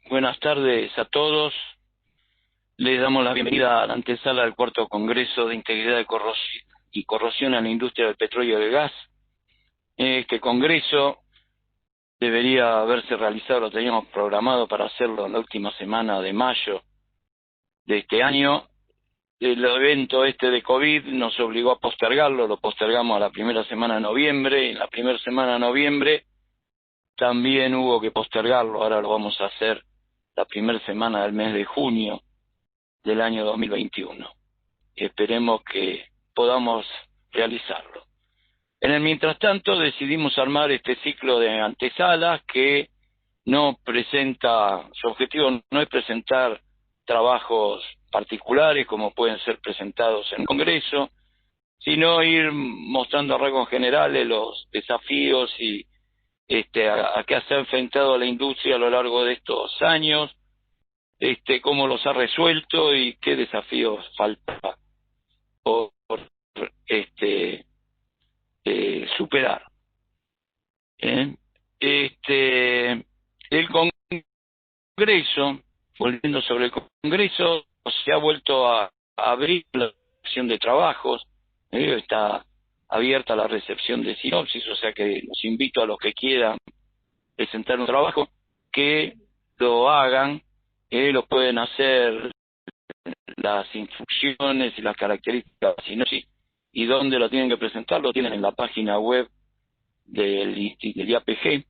Buenas tardes a todos. Les damos la bienvenida a la antesala del cuarto Congreso de Integridad y Corrosión en la Industria del Petróleo y del Gas. Este congreso debería haberse realizado, lo teníamos programado para hacerlo en la última semana de mayo de este año. El evento de COVID nos obligó a postergarlo, lo postergamos a la primera semana de noviembre. En la primera semana de noviembre también hubo que postergarlo, ahora lo vamos a hacer la primera semana del mes de junio del año 2021. Esperemos que podamos realizarlo. En el mientras tanto decidimos armar este ciclo de antesalas que no presenta, su objetivo no es presentar trabajos particulares como pueden ser presentados en el Congreso, sino ir mostrando a rasgos generales los desafíos y a qué se ha enfrentado la industria a lo largo de estos años, cómo los ha resuelto y qué desafíos falta por superar. El Congreso, volviendo sobre el Congreso, se ha vuelto a abrir la sección de trabajos, está abierta la recepción de sinopsis, o sea que los invito a los que quieran presentar un trabajo que lo hagan, lo pueden hacer, las instrucciones y las características de la sinopsis y dónde lo tienen que presentar, lo tienen en la página web del IAPG,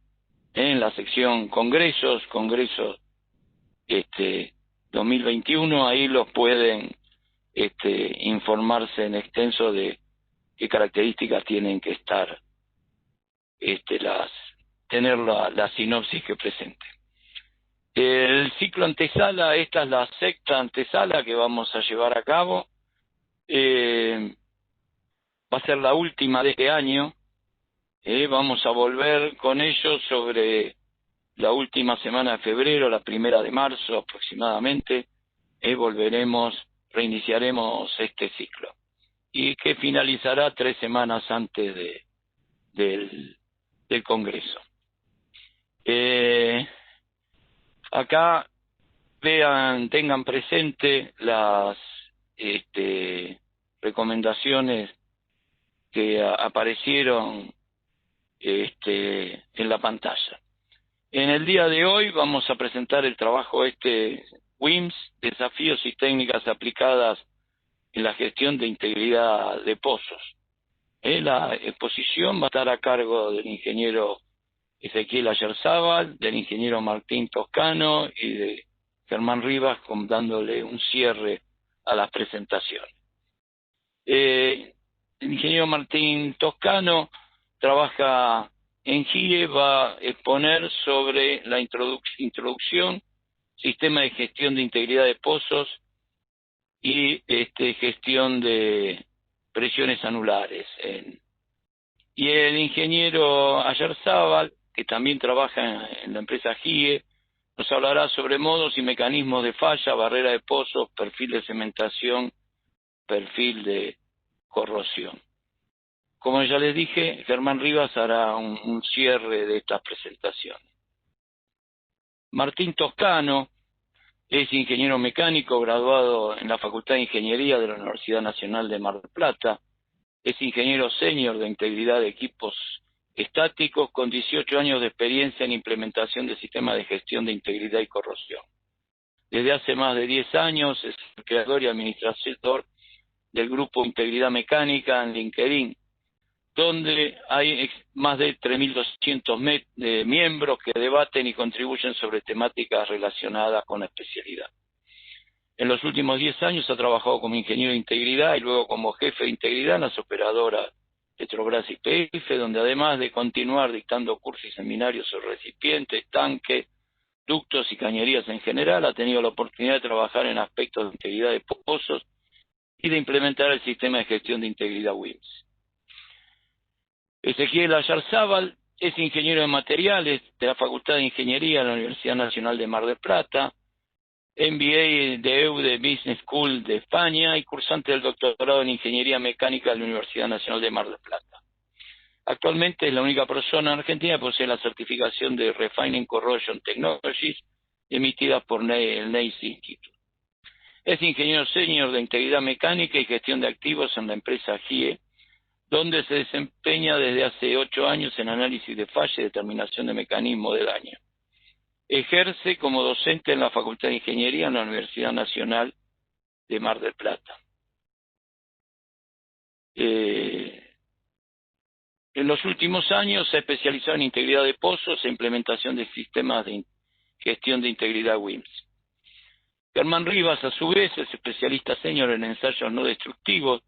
en la sección Congresos 2021, ahí los pueden informarse en extenso de qué características tienen que estar, tener la sinopsis que presente. El ciclo antesala, esta es la sexta antesala que vamos a llevar a cabo. Va a ser la última de este año. Vamos a volver con ello sobre la última semana de febrero, la primera de marzo aproximadamente. Reiniciaremos este ciclo. Y que finalizará 3 semanas antes del Congreso. Acá tengan presente las recomendaciones que aparecieron en la pantalla. En el día de hoy vamos a presentar el trabajo WIMS, Desafíos y Técnicas Aplicadas en la Gestión de Integridad de Pozos. La exposición va a estar a cargo del ingeniero Ezequiel Ayerzábal, del ingeniero Martín Toscano y de Germán Rivas, dándole un cierre a las presentaciones. El ingeniero Martín Toscano trabaja en GIE, va a exponer sobre la introducción, sistema de gestión de integridad de pozos y gestión de presiones anulares. Y el ingeniero Ayerzábal, que también trabaja en la empresa GIE, nos hablará sobre modos y mecanismos de falla, barrera de pozos, perfil de cementación, perfil de corrosión. Como ya les dije, Germán Rivas hará un cierre de estas presentaciones. Martín Toscano es ingeniero mecánico graduado en la Facultad de Ingeniería de la Universidad Nacional de Mar del Plata. Es ingeniero senior de integridad de equipos estáticos con 18 años de experiencia en implementación de sistemas de gestión de integridad y corrosión. Desde hace más de 10 años es el creador y administrador del grupo Integridad Mecánica en LinkedIn, donde hay más de 3.200 miembros que debaten y contribuyen sobre temáticas relacionadas con la especialidad. En los últimos 10 años ha trabajado como ingeniero de integridad y luego como jefe de integridad en las operadoras Petrobras y PF, donde además de continuar dictando cursos y seminarios sobre recipientes, tanques, ductos y cañerías en general, ha tenido la oportunidad de trabajar en aspectos de integridad de pozos y de implementar el sistema de gestión de integridad WIMS. Ezequiel Ayerzábal es ingeniero de materiales de la Facultad de Ingeniería de la Universidad Nacional de Mar del Plata, MBA de EUDE Business School de España y cursante del doctorado en Ingeniería Mecánica de la Universidad Nacional de Mar del Plata. Actualmente es la única persona en Argentina que posee la certificación de Refining Corrosion Technologies emitidas por el NACE Institute. Es ingeniero senior de integridad mecánica y gestión de activos en la empresa GIE, donde se desempeña desde hace 8 años en análisis de falla y determinación de mecanismo de daño. Ejerce como docente en la Facultad de Ingeniería en la Universidad Nacional de Mar del Plata. En los últimos años se ha especializado en integridad de pozos e implementación de sistemas de gestión de integridad WIMS. Germán Rivas, a su vez, es especialista senior en ensayos no destructivos,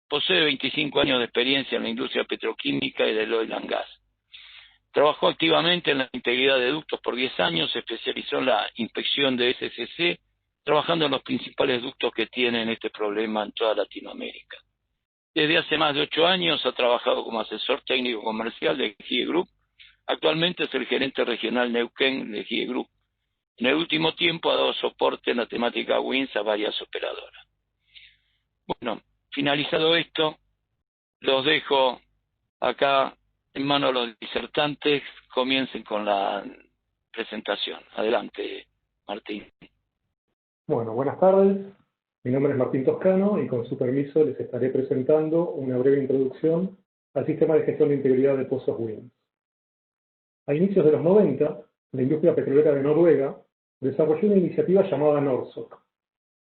posee 25 años de experiencia en la industria petroquímica y del oil and gas. Trabajó activamente en la integridad de ductos por 10 años, se especializó en la inspección de SCC, trabajando en los principales ductos que tienen este problema en toda Latinoamérica. Desde hace más de 8 años ha trabajado como asesor técnico comercial de GIE Group. Actualmente es el gerente regional Neuquén de GIE Group. En el último tiempo ha dado soporte en la temática WIMS a varias operadoras. Bueno, finalizado esto, los dejo acá en manos de los disertantes. Comiencen con la presentación. Adelante, Martín. Bueno, buenas tardes. Mi nombre es Martín Toscano y con su permiso les estaré presentando una breve introducción al sistema de gestión de integridad de pozos WIMS. A inicios de los 90, la industria petrolera de Noruega desarrolló una iniciativa llamada NORSOK,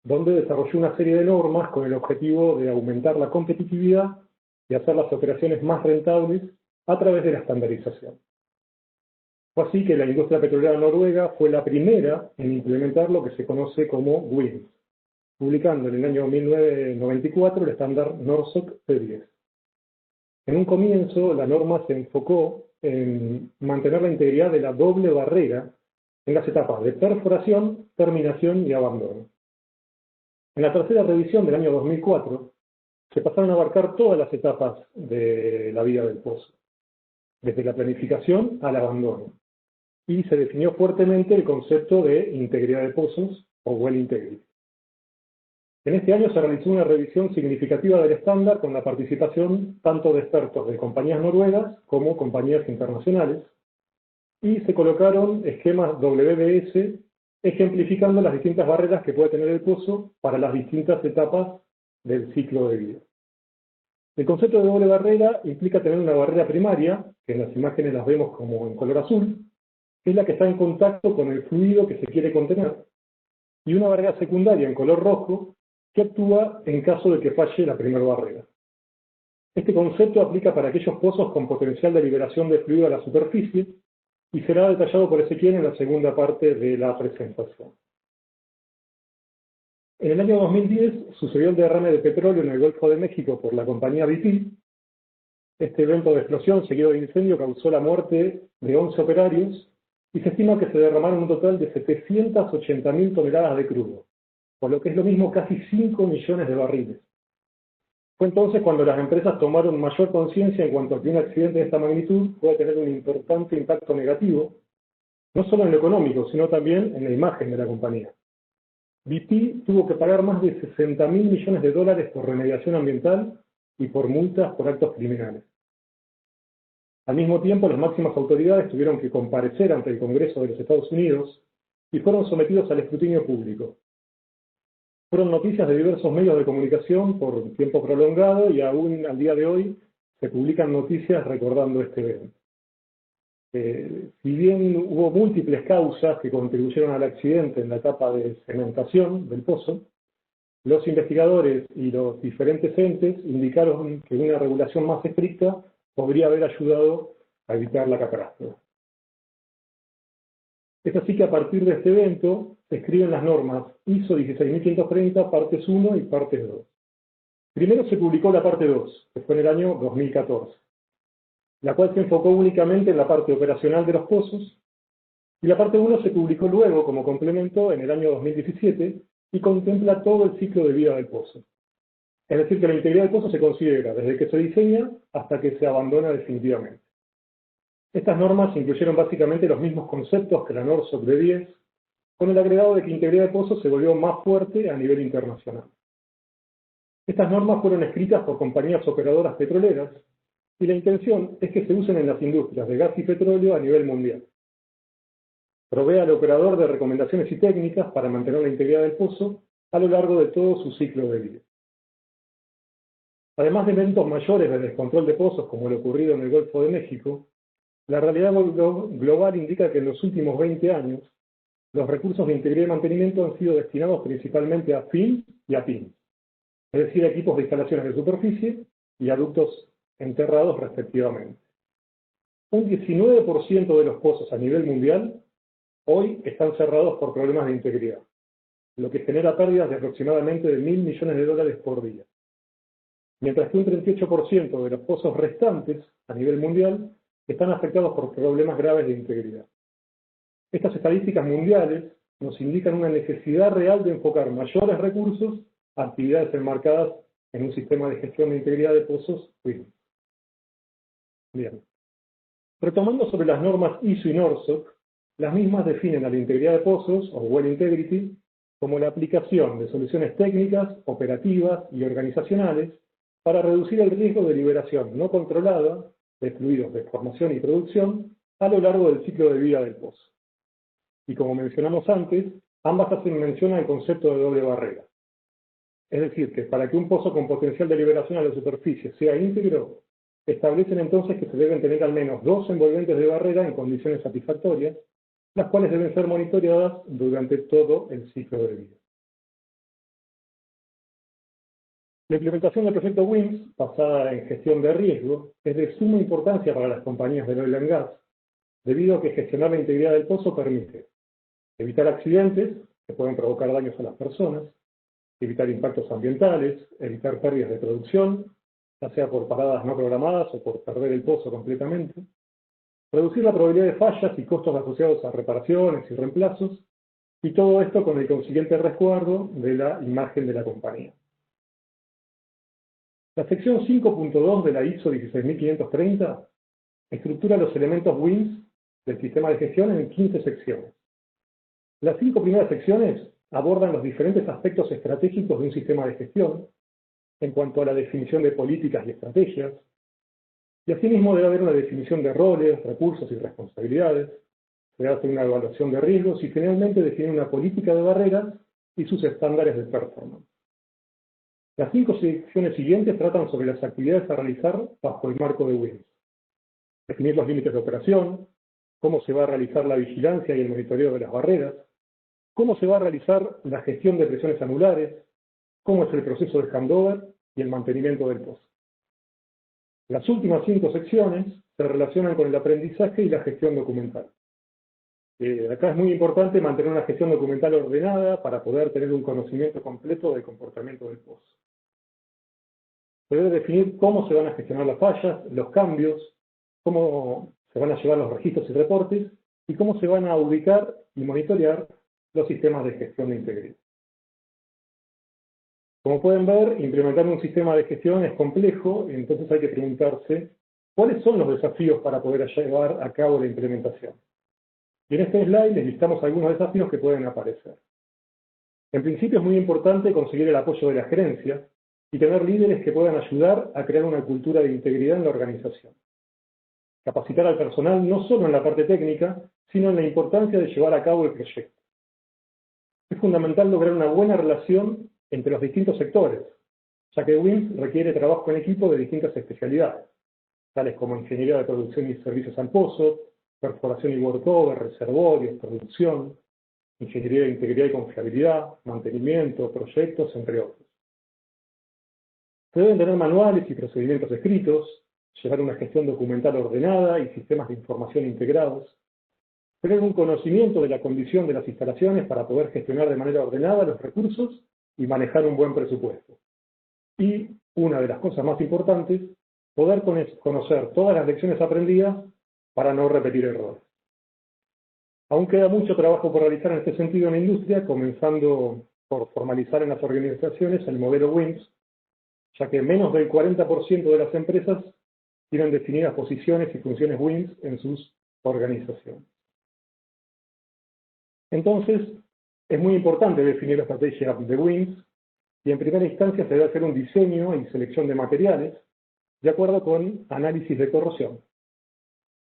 donde desarrolló una serie de normas con el objetivo de aumentar la competitividad y hacer las operaciones más rentables a través de la estandarización. Fue así que la industria petrolera noruega fue la primera en implementar lo que se conoce como WIMS, publicando en el año 1994 el estándar NORSOK P10. En un comienzo, la norma se enfocó en mantener la integridad de la doble barrera en las etapas de perforación, terminación y abandono. En la tercera revisión del año 2004, se pasaron a abarcar todas las etapas de la vida del pozo, desde la planificación al abandono, y se definió fuertemente el concepto de integridad de pozos o well integrity. En este año se realizó una revisión significativa del estándar con la participación tanto de expertos de compañías noruegas como compañías internacionales, y se colocaron esquemas WBS ejemplificando las distintas barreras que puede tener el pozo para las distintas etapas del ciclo de vida. El concepto de doble barrera implica tener una barrera primaria, que en las imágenes las vemos como en color azul, que es la que está en contacto con el fluido que se quiere contener, y una barrera secundaria en color rojo, que actúa en caso de que falle la primera barrera. Este concepto aplica para aquellos pozos con potencial de liberación de fluido a la superficie, y será detallado por Ezequiel en la segunda parte de la presentación. En el año 2010 sucedió el derrame de petróleo en el Golfo de México por la compañía BP. Este evento de explosión seguido de incendio causó la muerte de 11 operarios y se estima que se derramaron un total de 780.000 toneladas de crudo, por lo que es lo mismo casi 5 millones de barriles. Fue entonces cuando las empresas tomaron mayor conciencia en cuanto a que un accidente de esta magnitud puede tener un importante impacto negativo, no solo en lo económico, sino también en la imagen de la compañía. BP tuvo que pagar más de 60.000 millones de dólares por remediación ambiental y por multas por actos criminales. Al mismo tiempo, las máximas autoridades tuvieron que comparecer ante el Congreso de los Estados Unidos y fueron sometidos al escrutinio público. Fueron noticias de diversos medios de comunicación por tiempo prolongado y aún al día de hoy se publican noticias recordando este evento. Si bien hubo múltiples causas que contribuyeron al accidente en la etapa de cementación del pozo, los investigadores y los diferentes entes indicaron que una regulación más estricta podría haber ayudado a evitar la catástrofe. Es así que a partir de este evento se escriben las normas ISO 16530, partes 1 y partes 2. Primero se publicó la parte 2, que fue en el año 2014, la cual se enfocó únicamente en la parte operacional de los pozos, y la parte 1 se publicó luego como complemento en el año 2017 y contempla todo el ciclo de vida del pozo. Es decir, que la integridad del pozo se considera desde que se diseña hasta que se abandona definitivamente. Estas normas incluyeron básicamente los mismos conceptos que la NORSOK D10, con el agregado de que integridad de pozo se volvió más fuerte a nivel internacional. Estas normas fueron escritas por compañías operadoras petroleras y la intención es que se usen en las industrias de gas y petróleo a nivel mundial. Provee al operador de recomendaciones y técnicas para mantener la integridad del pozo a lo largo de todo su ciclo de vida. Además de eventos mayores de descontrol de pozos como lo ocurrido en el Golfo de México, la realidad global indica que en los últimos 20 años los recursos de integridad y mantenimiento han sido destinados principalmente a FIM y a PIM, es decir, a equipos de instalaciones de superficie y a ductos enterrados respectivamente. Un 19% de los pozos a nivel mundial hoy están cerrados por problemas de integridad, lo que genera pérdidas de aproximadamente de $1.000 millones por día. Mientras que un 38% de los pozos restantes a nivel mundial están afectados por problemas graves de integridad. Estas estadísticas mundiales nos indican una necesidad real de enfocar mayores recursos a actividades enmarcadas en un sistema de gestión de integridad de pozos WIN. Bien. Retomando sobre las normas ISO y NORSOC, las mismas definen a la integridad de pozos, o Well Integrity, como la aplicación de soluciones técnicas, operativas y organizacionales para reducir el riesgo de liberación no controlada de fluidos de formación y producción a lo largo del ciclo de vida del pozo. Y como mencionamos antes, ambas hacen mención al concepto de doble barrera. Es decir, que para que un pozo con potencial de liberación a la superficie sea íntegro, establecen entonces que se deben tener al menos 2 envolventes de barrera en condiciones satisfactorias, las cuales deben ser monitoreadas durante todo el ciclo de vida. La implementación del proyecto WINS, basada en gestión de riesgo, es de suma importancia para las compañías de oil and gas, debido a que gestionar la integridad del pozo permite evitar accidentes que pueden provocar daños a las personas, evitar impactos ambientales, evitar pérdidas de producción, ya sea por paradas no programadas o por perder el pozo completamente, reducir la probabilidad de fallas y costos asociados a reparaciones y reemplazos, y todo esto con el consiguiente resguardo de la imagen de la compañía. La sección 5.2 de la ISO 16530 estructura los elementos WINS del sistema de gestión en 15 secciones. Las 5 primeras secciones abordan los diferentes aspectos estratégicos de un sistema de gestión, en cuanto a la definición de políticas y estrategias, y asimismo debe haber una definición de roles, recursos y responsabilidades, se hace una evaluación de riesgos y finalmente definir una política de barreras y sus estándares de performance. Las 5 secciones siguientes tratan sobre las actividades a realizar bajo el marco de WINS. Definir los límites de operación, cómo se va a realizar la vigilancia y el monitoreo de las barreras, cómo se va a realizar la gestión de presiones anulares, cómo es el proceso de handover y el mantenimiento del pozo. Las últimas 5 secciones se relacionan con el aprendizaje y la gestión documental. Acá es muy importante mantener una gestión documental ordenada para poder tener un conocimiento completo del comportamiento del pozo. Se debe definir cómo se van a gestionar las fallas, los cambios, cómo se van a llevar los registros y reportes, y cómo se van a ubicar y monitorear los sistemas de gestión de integridad. Como pueden ver, implementar un sistema de gestión es complejo, y entonces hay que preguntarse cuáles son los desafíos para poder llevar a cabo la implementación. Y en este slide les listamos algunos desafíos que pueden aparecer. En principio es muy importante conseguir el apoyo de la gerencia y tener líderes que puedan ayudar a crear una cultura de integridad en la organización. Capacitar al personal no solo en la parte técnica, sino en la importancia de llevar a cabo el proyecto. Es fundamental lograr una buena relación entre los distintos sectores, ya que WINS requiere trabajo en equipo de distintas especialidades, tales como ingeniería de producción y servicios al pozo, perforación y workover, reservorios, producción, ingeniería de integridad y confiabilidad, mantenimiento, proyectos, entre otros. Se deben tener manuales y procedimientos escritos, llevar una gestión documental ordenada y sistemas de información integrados, tener un conocimiento de la condición de las instalaciones para poder gestionar de manera ordenada los recursos y manejar un buen presupuesto. Y, una de las cosas más importantes, poder conocer todas las lecciones aprendidas para no repetir errores. Aún queda mucho trabajo por realizar en este sentido en la industria, comenzando por formalizar en las organizaciones el modelo WINS, ya que menos del 40% de las empresas tienen definidas posiciones y funciones WINS en sus organizaciones. Entonces, es muy importante definir la estrategia de WINS y en primera instancia se debe hacer un diseño y selección de materiales de acuerdo con análisis de corrosión.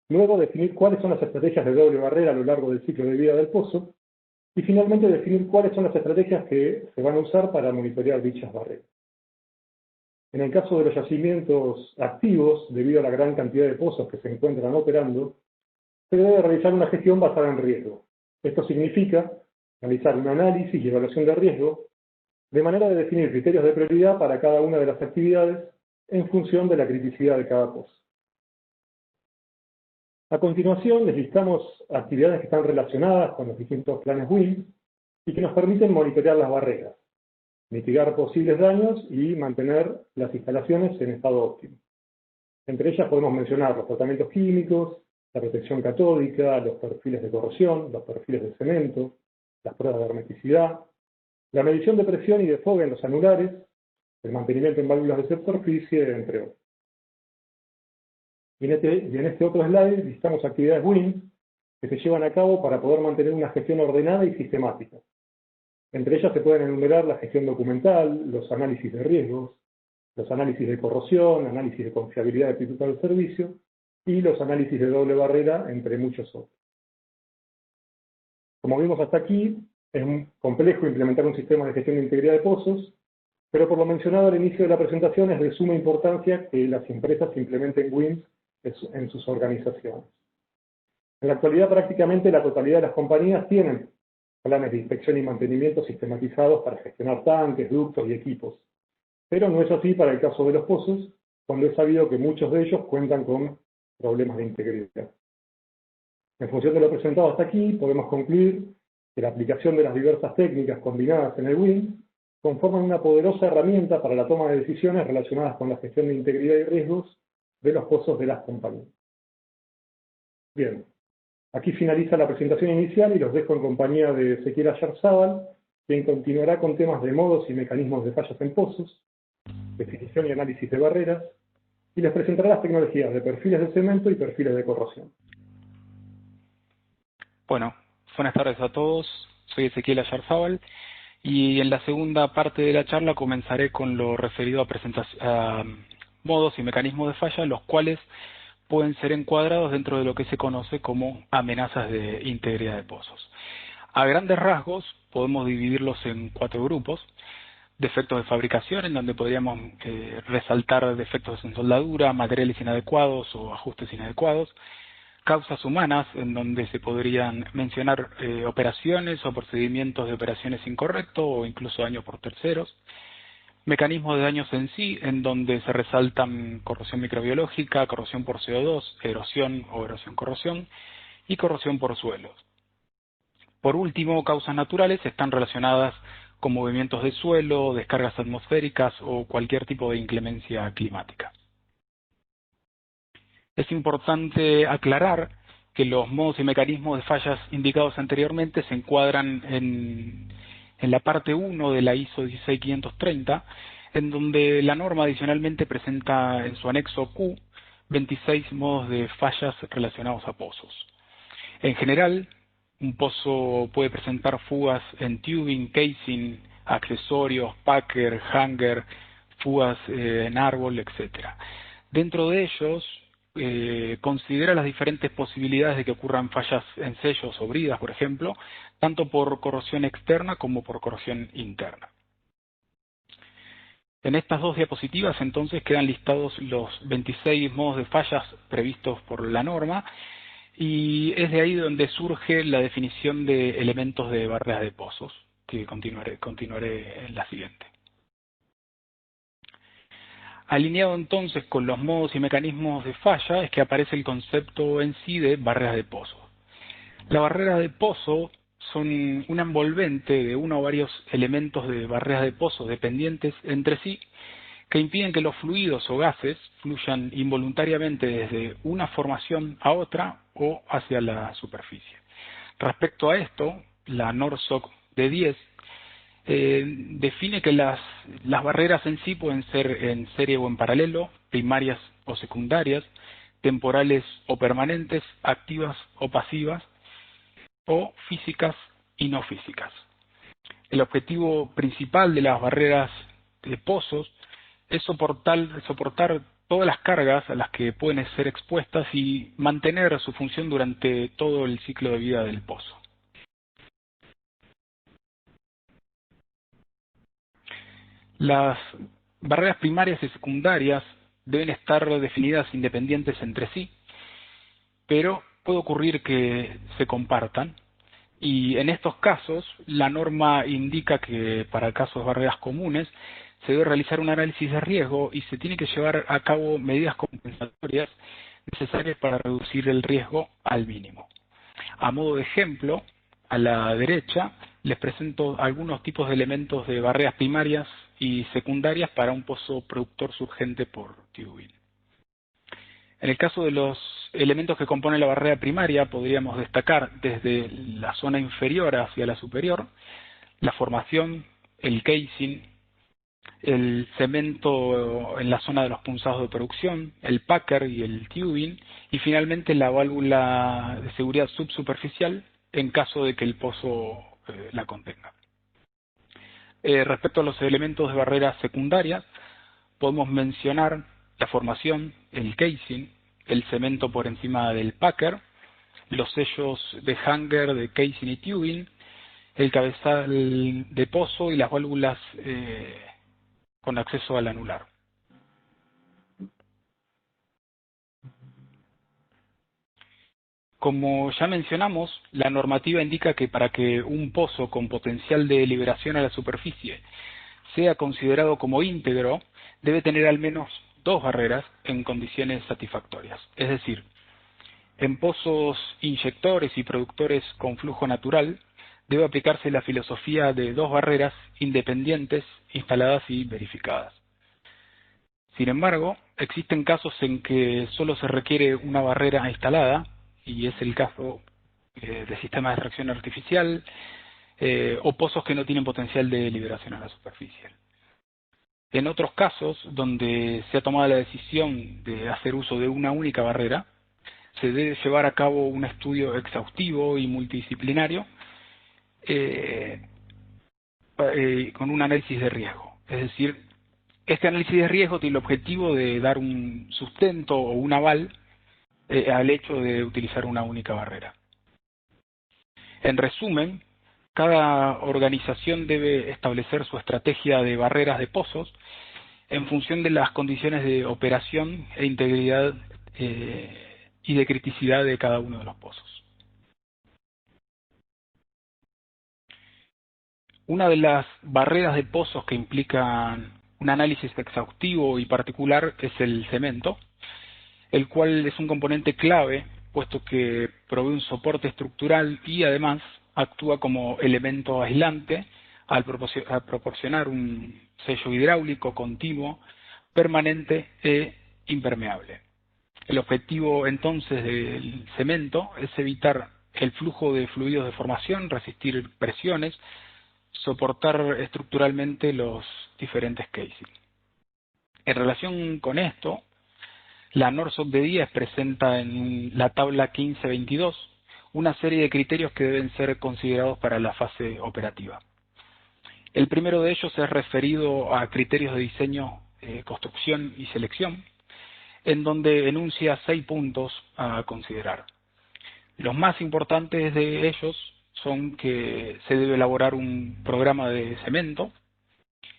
Luego, definir cuáles son las estrategias de doble barrera a lo largo del ciclo de vida del pozo. Y finalmente, definir cuáles son las estrategias que se van a usar para monitorear dichas barreras. En el caso de los yacimientos activos, debido a la gran cantidad de pozos que se encuentran operando, se debe realizar una gestión basada en riesgo. Esto significa realizar un análisis y evaluación de riesgo, de manera de definir criterios de prioridad para cada una de las actividades en función de la criticidad de cada pozo. A continuación, les listamos actividades que están relacionadas con los distintos planes WIN y que nos permiten monitorear las barreras, mitigar posibles daños y mantener las instalaciones en estado óptimo. Entre ellas podemos mencionar los tratamientos químicos, la protección catódica, los perfiles de corrosión, los perfiles de cemento, las pruebas de hermeticidad, la medición de presión y de fuga en los anulares, el mantenimiento en válvulas de superficie, entre otros. Y en este otro slide listamos actividades WIN que se llevan a cabo para poder mantener una gestión ordenada y sistemática. Entre ellas se pueden enumerar la gestión documental, los análisis de riesgos, los análisis de corrosión, análisis de confiabilidad de actitud del servicio y los análisis de doble barrera, entre muchos otros. Como vimos hasta aquí, es complejo implementar un sistema de gestión de integridad de pozos, pero por lo mencionado al inicio de la presentación es de suma importancia que las empresas implementen WINS en sus organizaciones. En la actualidad prácticamente la totalidad de las compañías tienen planes de inspección y mantenimiento sistematizados para gestionar tanques, ductos y equipos. Pero no es así para el caso de los pozos, cuando es sabido que muchos de ellos cuentan con problemas de integridad. En función de lo presentado hasta aquí, podemos concluir que la aplicación de las diversas técnicas combinadas en el WIN conforman una poderosa herramienta para la toma de decisiones relacionadas con la gestión de integridad y riesgos de los pozos de las compañías. Bien, aquí finaliza la presentación inicial y los dejo en compañía de Ezequiel Ayarzábal, quien continuará con temas de modos y mecanismos de fallas en pozos, definición y análisis de barreras, y les presentará las tecnologías de perfiles de cemento y perfiles de corrosión. Bueno, buenas tardes a todos. Soy Ezequiel Ayarzábal y en la segunda parte de la charla comenzaré con lo referido a modos y mecanismos de falla, los cuales pueden ser encuadrados dentro de lo que se conoce como amenazas de integridad de pozos. A grandes rasgos podemos dividirlos en 4 grupos. Defectos de fabricación, en donde podríamos resaltar defectos en soldadura, materiales inadecuados o ajustes inadecuados. Causas humanas, en donde se podrían mencionar operaciones o procedimientos de operaciones incorrectos o incluso daño por terceros. Mecanismos de daños en sí, en donde se resaltan corrosión microbiológica, corrosión por CO2, erosión o erosión-corrosión y corrosión por suelos. Por último, causas naturales están relacionadas con movimientos de suelo, descargas atmosféricas o cualquier tipo de inclemencia climática. Es importante aclarar que los modos y mecanismos de fallas indicados anteriormente se encuadran en la parte 1 de la ISO 16530, en donde la norma adicionalmente presenta en su anexo Q 26 modos de fallas relacionados a pozos. En general, un pozo puede presentar fugas en tubing, casing, accesorios, packer, hanger, fugas en árbol, etc. Dentro de ellos, considera las diferentes posibilidades de que ocurran fallas en sellos o bridas, por ejemplo, tanto por corrosión externa como por corrosión interna. En estas 2 diapositivas entonces quedan listados los 26 modos de fallas previstos por la norma, y es de ahí donde surge la definición de elementos de barreras de pozos, que continuaré en la siguiente. Alineado entonces con los modos y mecanismos de falla es que aparece el concepto en sí de barreras de pozo. Las barreras de pozo son un envolvente de uno o varios elementos de barreras de pozo dependientes entre sí que impiden que los fluidos o gases fluyan involuntariamente desde una formación a otra o hacia la superficie. Respecto a esto, la NORSOC D10 define que las barreras en sí pueden ser en serie o en paralelo, primarias o secundarias, temporales o permanentes, activas o pasivas, o físicas y no físicas. El objetivo principal de las barreras de pozos es soportar todas las cargas a las que pueden ser expuestas y mantener su función durante todo el ciclo de vida del pozo. Las barreras primarias y secundarias deben estar definidas independientes entre sí, pero puede ocurrir que se compartan, y en estos casos la norma indica que para casos de barreras comunes se debe realizar un análisis de riesgo y se tiene que llevar a cabo medidas compensatorias necesarias para reducir el riesgo al mínimo. A modo de ejemplo, a la derecha les presento algunos tipos de elementos de barreras primarias y secundarias para un pozo productor surgente por tubing. En el caso de los elementos que componen la barrera primaria, podríamos destacar desde la zona inferior hacia la superior, la formación, el casing, el cemento en la zona de los punzados de producción, el packer y el tubing, y finalmente la válvula de seguridad subsuperficial en caso de que el pozo la contenga. Respecto a los elementos de barreras secundarias, podemos mencionar la formación, el casing, el cemento por encima del packer, los sellos de hanger de casing y tubing, el cabezal de pozo y las válvulas con acceso al anular. Como ya mencionamos, la normativa indica que para que un pozo con potencial de liberación a la superficie sea considerado como íntegro, debe tener al menos 2 barreras en condiciones satisfactorias. Es decir, en pozos inyectores y productores con flujo natural, debe aplicarse la filosofía de 2 barreras independientes, instaladas y verificadas. Sin embargo, existen casos en que solo se requiere una barrera instalada, y es el caso de sistemas de extracción artificial o pozos que no tienen potencial de liberación a la superficie. En otros casos, donde se ha tomado la decisión de hacer uso de una única barrera, se debe llevar a cabo un estudio exhaustivo y multidisciplinario con un análisis de riesgo. Es decir, este análisis de riesgo tiene el objetivo de dar un sustento o un aval al hecho de utilizar una única barrera. En resumen, cada organización debe establecer su estrategia de barreras de pozos en función de las condiciones de operación e integridad y de criticidad de cada uno de los pozos. Una de las barreras de pozos que implican un análisis exhaustivo y particular es el cemento, el cual es un componente clave, puesto que provee un soporte estructural y además actúa como elemento aislante al proporcionar un sello hidráulico continuo, permanente e impermeable. El objetivo entonces del cemento es evitar el flujo de fluidos de formación, resistir presiones, soportar estructuralmente los diferentes casings. En relación con esto, la NORSOC de 10 presenta en la tabla 1522 una serie de criterios que deben ser considerados para la fase operativa. El primero de ellos es referido a criterios de diseño, construcción y selección, en donde enuncia 6 puntos a considerar. Los más importantes de ellos son que se debe elaborar un programa de cemento.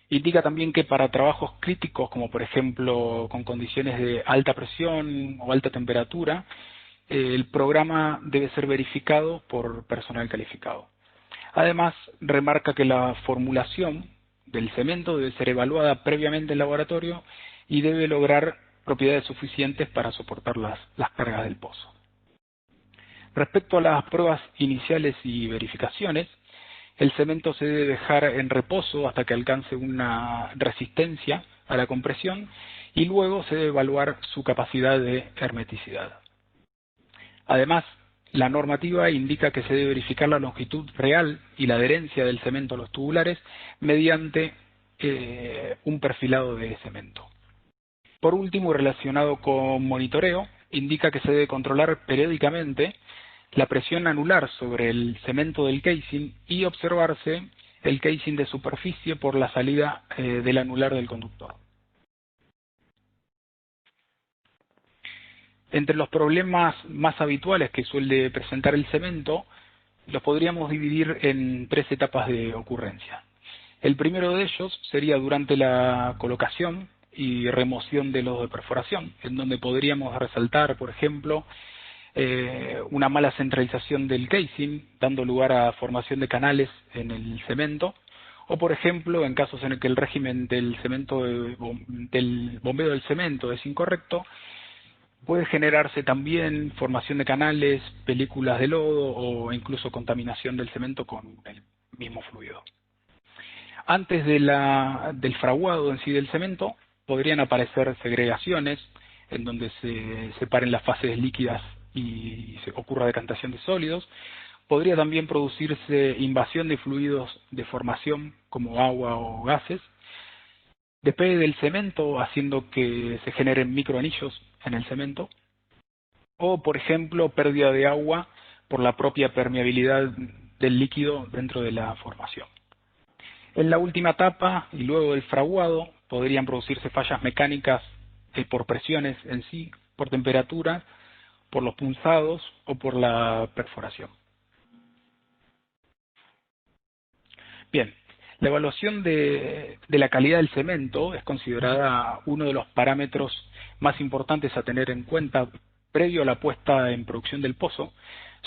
Indica también que para trabajos críticos, como por ejemplo con condiciones de alta presión o alta temperatura, el programa debe ser verificado por personal calificado. Además, remarca que la formulación del cemento debe ser evaluada previamente en laboratorio y debe lograr propiedades suficientes para soportar las cargas del pozo. Respecto a las pruebas iniciales y verificaciones, el cemento se debe dejar en reposo hasta que alcance una resistencia a la compresión y luego se debe evaluar su capacidad de hermeticidad. Además, la normativa indica que se debe verificar la longitud real y la adherencia del cemento a los tubulares mediante un perfilado de cemento. Por último, relacionado con monitoreo, indica que se debe controlar periódicamente la presión anular sobre el cemento del casing y observarse el casing de superficie por la salida del anular del conductor. Entre los problemas más habituales que suele presentar el cemento, los podríamos dividir en 3 etapas de ocurrencia. El primero de ellos sería durante la colocación y remoción de los de perforación, en donde podríamos resaltar, por ejemplo, una mala centralización del casing, dando lugar a formación de canales en el cemento, o por ejemplo, en casos en el que el régimen del cemento del bombeo del cemento es incorrecto, puede generarse también formación de canales, películas de lodo o incluso contaminación del cemento con el mismo fluido. Antes del fraguado en sí del cemento, podrían aparecer segregaciones en donde se separen las fases líquidas y se ocurra decantación de sólidos. Podría también producirse invasión de fluidos de formación como agua o gases. Depende del cemento, haciendo que se generen microanillos en el cemento. O, por ejemplo, pérdida de agua por la propia permeabilidad del líquido dentro de la formación. En la última etapa y luego del fraguado podrían producirse fallas mecánicas por presiones en sí, por temperatura, por los punzados o por la perforación. Bien, la evaluación de la calidad del cemento es considerada uno de los parámetros más importantes a tener en cuenta previo a la puesta en producción del pozo,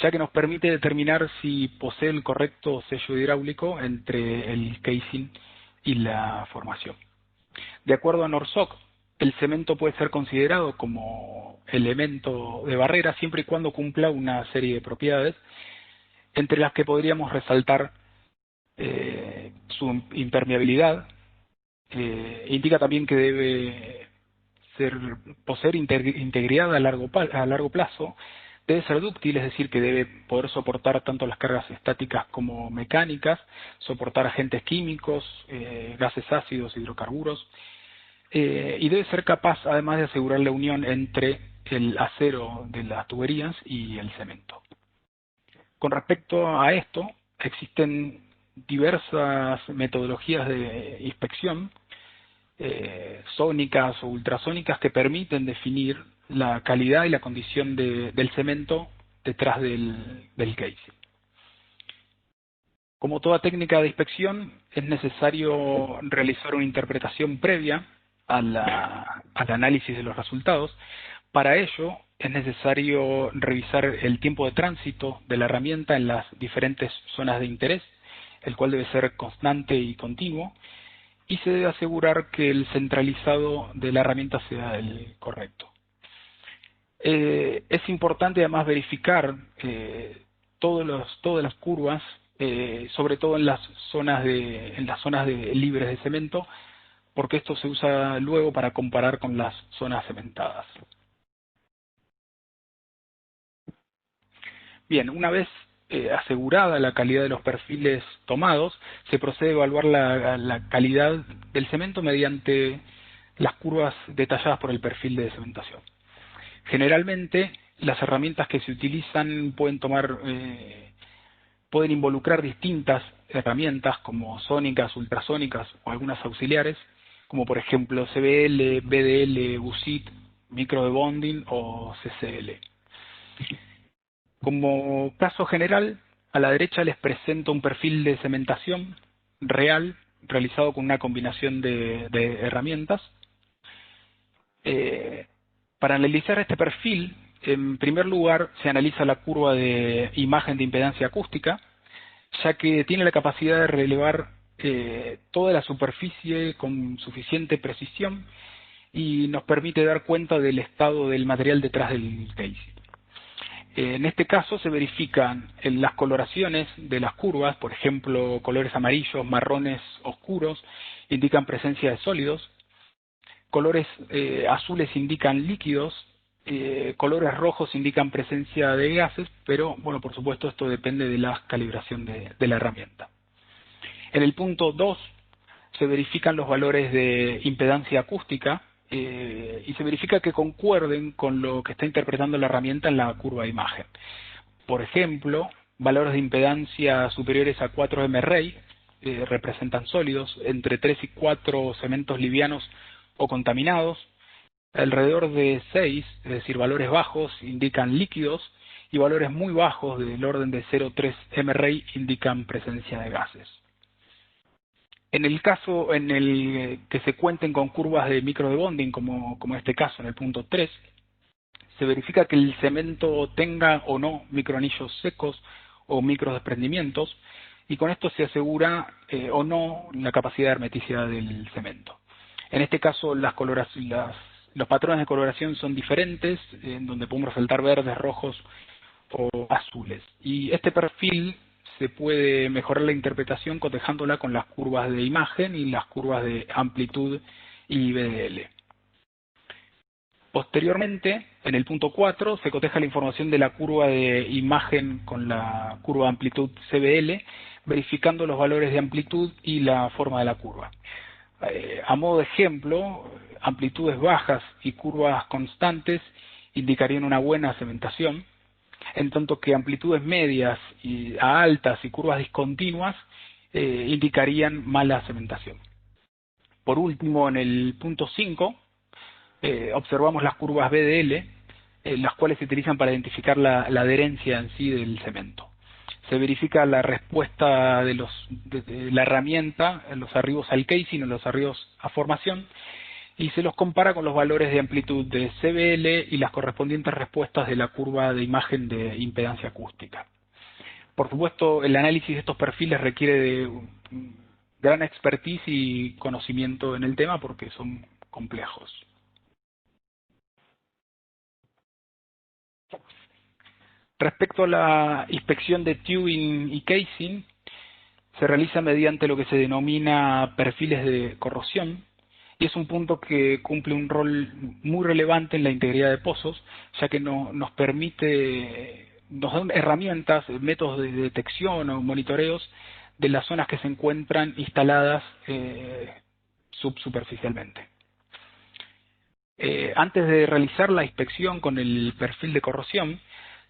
ya que nos permite determinar si posee el correcto sello hidráulico entre el casing y la formación. De acuerdo a NORSOC, el cemento puede ser considerado como elemento de barrera siempre y cuando cumpla una serie de propiedades, entre las que podríamos resaltar su impermeabilidad. Indica también que debe poseer integridad a largo plazo, debe ser dúctil, es decir, que debe poder soportar tanto las cargas estáticas como mecánicas, soportar agentes químicos, gases ácidos, hidrocarburos, y debe ser capaz además de asegurar la unión entre el acero de las tuberías y el cemento. Con respecto a esto, existen diversas metodologías de inspección, sónicas o ultrasónicas, que permiten definir la calidad y la condición del cemento detrás del casing. Como toda técnica de inspección, es necesario realizar una interpretación previa al análisis de los resultados. Para ello, es necesario revisar el tiempo de tránsito de la herramienta en las diferentes zonas de interés, el cual debe ser constante y continuo, y se debe asegurar que el centralizado de la herramienta sea el correcto. Es importante además verificar todas las curvas, sobre todo en las zonas libres de cemento, porque esto se usa luego para comparar con las zonas cementadas. Bien, una vez asegurada la calidad de los perfiles tomados, se procede a evaluar la calidad del cemento mediante las curvas detalladas por el perfil de cementación. Generalmente, las herramientas que se utilizan pueden involucrar distintas herramientas como sónicas, ultrasónicas o algunas auxiliares, como por ejemplo CBL, BDL, USIT, micro debonding o CCL. Como caso general, a la derecha les presento un perfil de cementación real realizado con una combinación de herramientas. Para analizar este perfil, en primer lugar se analiza la curva de imagen de impedancia acústica, ya que tiene la capacidad de relevar toda la superficie con suficiente precisión y nos permite dar cuenta del estado del material detrás del casing. En este caso se verifican las coloraciones de las curvas, por ejemplo, colores amarillos, marrones oscuros indican presencia de sólidos, colores azules indican líquidos, colores rojos indican presencia de gases, pero bueno, por supuesto esto depende de la calibración de la herramienta. En el punto 2 se verifican los valores de impedancia acústica, y se verifica que concuerden con lo que está interpretando la herramienta en la curva de imagen. Por ejemplo, valores de impedancia superiores a 4 mRey representan sólidos, entre 3 y 4 cementos livianos o contaminados, Alrededor de 6, es decir, valores bajos indican líquidos y valores muy bajos del orden de 0,3 mRay indican presencia de gases. En el caso en el que se cuenten con curvas de microdebonding, como en este caso en el punto 3, se verifica que el cemento tenga o no microanillos secos o microdesprendimientos, y con esto se asegura o no la capacidad de hermeticidad del cemento. En este caso los patrones de coloración son diferentes, en donde podemos resaltar verdes, rojos o azules. Y este perfil se puede mejorar la interpretación cotejándola con las curvas de imagen y las curvas de amplitud y BDL. Posteriormente, en el punto 4, se coteja la información de la curva de imagen con la curva de amplitud CBL, verificando los valores de amplitud y la forma de la curva. A modo de ejemplo, amplitudes bajas y curvas constantes indicarían una buena cementación, en tanto que amplitudes medias a altas y curvas discontinuas indicarían mala cementación. Por último, en el punto 5, observamos las curvas BDL, las cuales se utilizan para identificar la adherencia en sí del cemento. Se verifica la respuesta de la herramienta, los arribos al casing o los arribos a formación, y se los compara con los valores de amplitud de CBL y las correspondientes respuestas de la curva de imagen de impedancia acústica. Por supuesto, el análisis de estos perfiles requiere de gran expertise y conocimiento en el tema porque son complejos. Respecto a la inspección de tubing y casing, se realiza mediante lo que se denomina perfiles de corrosión, y es un punto que cumple un rol muy relevante en la integridad de pozos, ya que nos dan herramientas, métodos de detección o monitoreos de las zonas que se encuentran instaladas subsuperficialmente. Antes de realizar la inspección con el perfil de corrosión,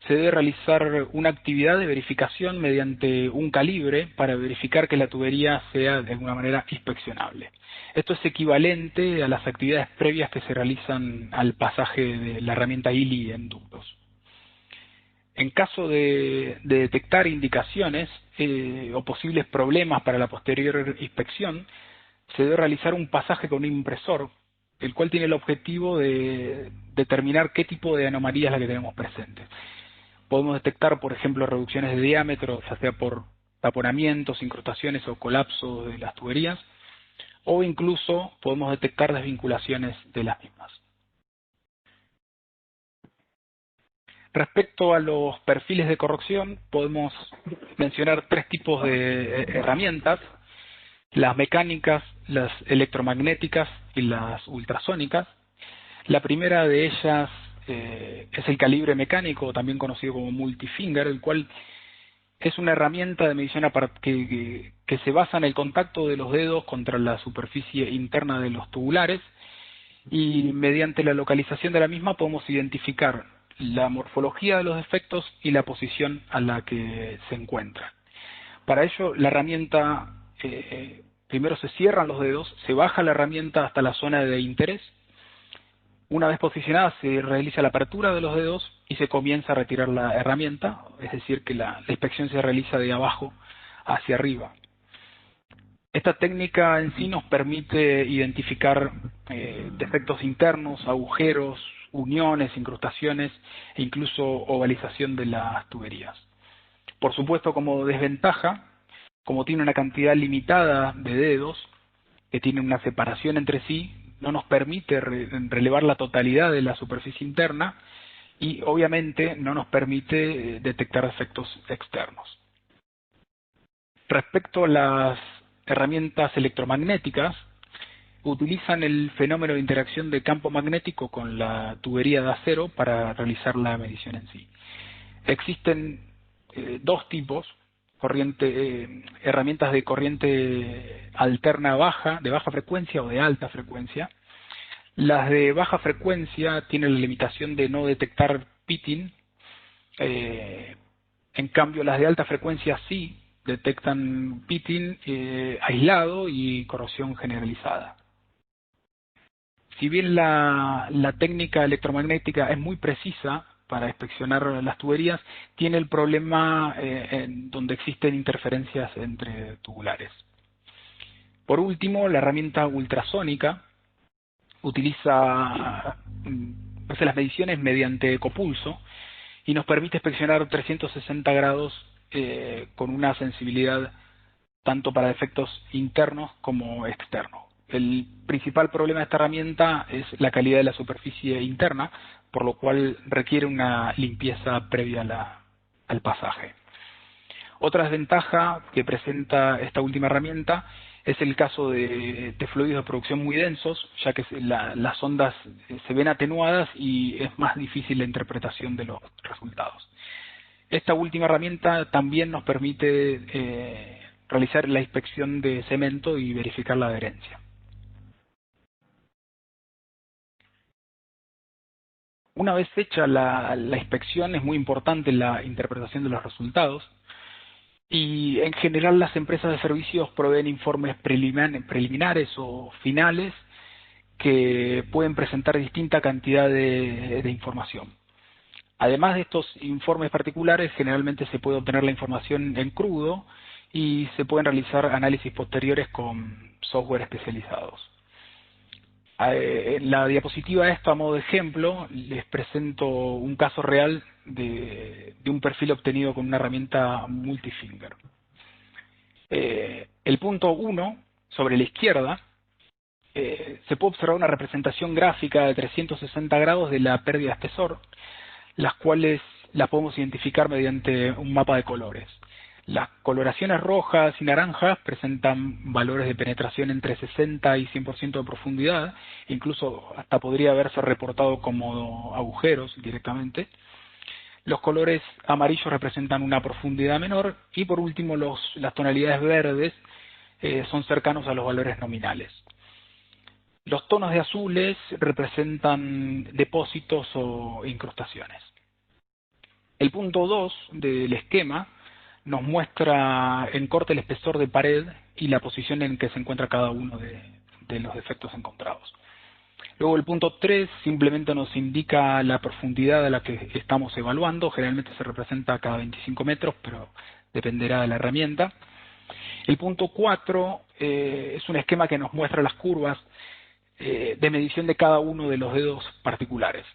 se debe realizar una actividad de verificación mediante un calibre para verificar que la tubería sea de alguna manera inspeccionable. Esto es equivalente a las actividades previas que se realizan al pasaje de la herramienta ILI en ductos. En caso de detectar indicaciones o posibles problemas para la posterior inspección, se debe realizar un pasaje con un impresor, el cual tiene el objetivo de determinar qué tipo de anomalía es la que tenemos presente. Podemos detectar, por ejemplo, reducciones de diámetro, ya sea por taponamientos, incrustaciones o colapso de las tuberías, o incluso podemos detectar desvinculaciones de las mismas. Respecto a los perfiles de corrosión, podemos mencionar tres tipos de herramientas: las mecánicas, las electromagnéticas y las ultrasónicas. La primera de ellas es el calibre mecánico, también conocido como multifinger, el cual es una herramienta de medición que se basa en el contacto de los dedos contra la superficie interna de los tubulares, y mediante la localización de la misma podemos identificar la morfología de los defectos y la posición a la que se encuentra. Para ello, la herramienta, primero se cierran los dedos, se baja la herramienta hasta la zona de interés. Una vez posicionada se realiza la apertura de los dedos y se comienza a retirar la herramienta, es decir, que la inspección se realiza de abajo hacia arriba. Esta técnica en sí nos permite identificar defectos internos, agujeros, uniones, incrustaciones e incluso ovalización de las tuberías. Por supuesto, como desventaja, como tiene una cantidad limitada de dedos, que tienen una separación entre sí, no nos permite relevar la totalidad de la superficie interna y obviamente no nos permite detectar efectos externos. Respecto a las herramientas electromagnéticas, utilizan el fenómeno de interacción de campo magnético con la tubería de acero para realizar la medición en sí. Existen dos tipos: herramientas de corriente alterna baja, de baja frecuencia o de alta frecuencia. Las de baja frecuencia tienen la limitación de no detectar pitting, en cambio las de alta frecuencia sí detectan pitting aislado y corrosión generalizada. Si bien la técnica electromagnética es muy precisa para inspeccionar las tuberías, tiene el problema en donde existen interferencias entre tubulares. Por último, la herramienta ultrasónica hace las mediciones mediante ecopulso y nos permite inspeccionar 360 grados con una sensibilidad tanto para efectos internos como externos. El principal problema de esta herramienta es la calidad de la superficie interna, por lo cual requiere una limpieza previa al pasaje. Otra desventaja que presenta esta última herramienta es el caso de fluidos de producción muy densos, ya que las ondas se ven atenuadas y es más difícil la interpretación de los resultados. Esta última herramienta también nos permite realizar la inspección de cemento y verificar la adherencia. Una vez hecha la inspección, es muy importante la interpretación de los resultados. Y en general las empresas de servicios proveen informes preliminares o finales que pueden presentar distinta cantidad de información. Además de estos informes particulares, generalmente se puede obtener la información en crudo y se pueden realizar análisis posteriores con software especializados. En la diapositiva esta, a modo de ejemplo, les presento un caso real de un perfil obtenido con una herramienta multifinger. El punto 1, sobre la izquierda, se puede observar una representación gráfica de 360 grados de la pérdida de espesor, las cuales las podemos identificar mediante un mapa de colores. Las coloraciones rojas y naranjas presentan valores de penetración entre 60 y 100% de profundidad, incluso hasta podría haberse reportado como agujeros directamente. Los colores amarillos representan una profundidad menor y por último las tonalidades verdes son cercanos a los valores nominales. Los tonos de azules representan depósitos o incrustaciones. El punto 2 del esquema nos muestra en corte el espesor de pared y la posición en que se encuentra cada uno de los defectos encontrados. Luego el punto 3 simplemente nos indica la profundidad a la que estamos evaluando. Generalmente se representa cada 25 metros, pero dependerá de la herramienta. El punto 4 es un esquema que nos muestra las curvas de medición de cada uno de los dedos particulares.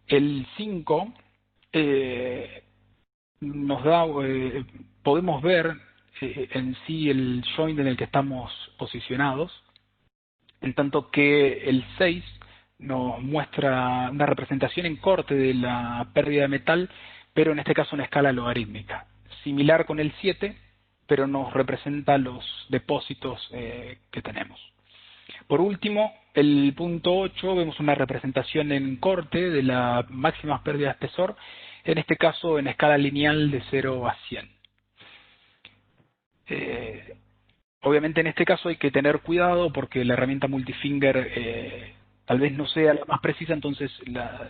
El 5 nos da, podemos ver en sí el joint en el que estamos posicionados, en tanto que el 6 nos muestra una representación en corte de la pérdida de metal, pero en este caso en escala logarítmica. Similar con el 7, pero nos representa los depósitos que tenemos. Por último, el punto 8, vemos una representación en corte de la máxima pérdida de espesor, en este caso en escala lineal de 0 a 100. Obviamente en este caso hay que tener cuidado porque la herramienta multifinger tal vez no sea la más precisa, entonces las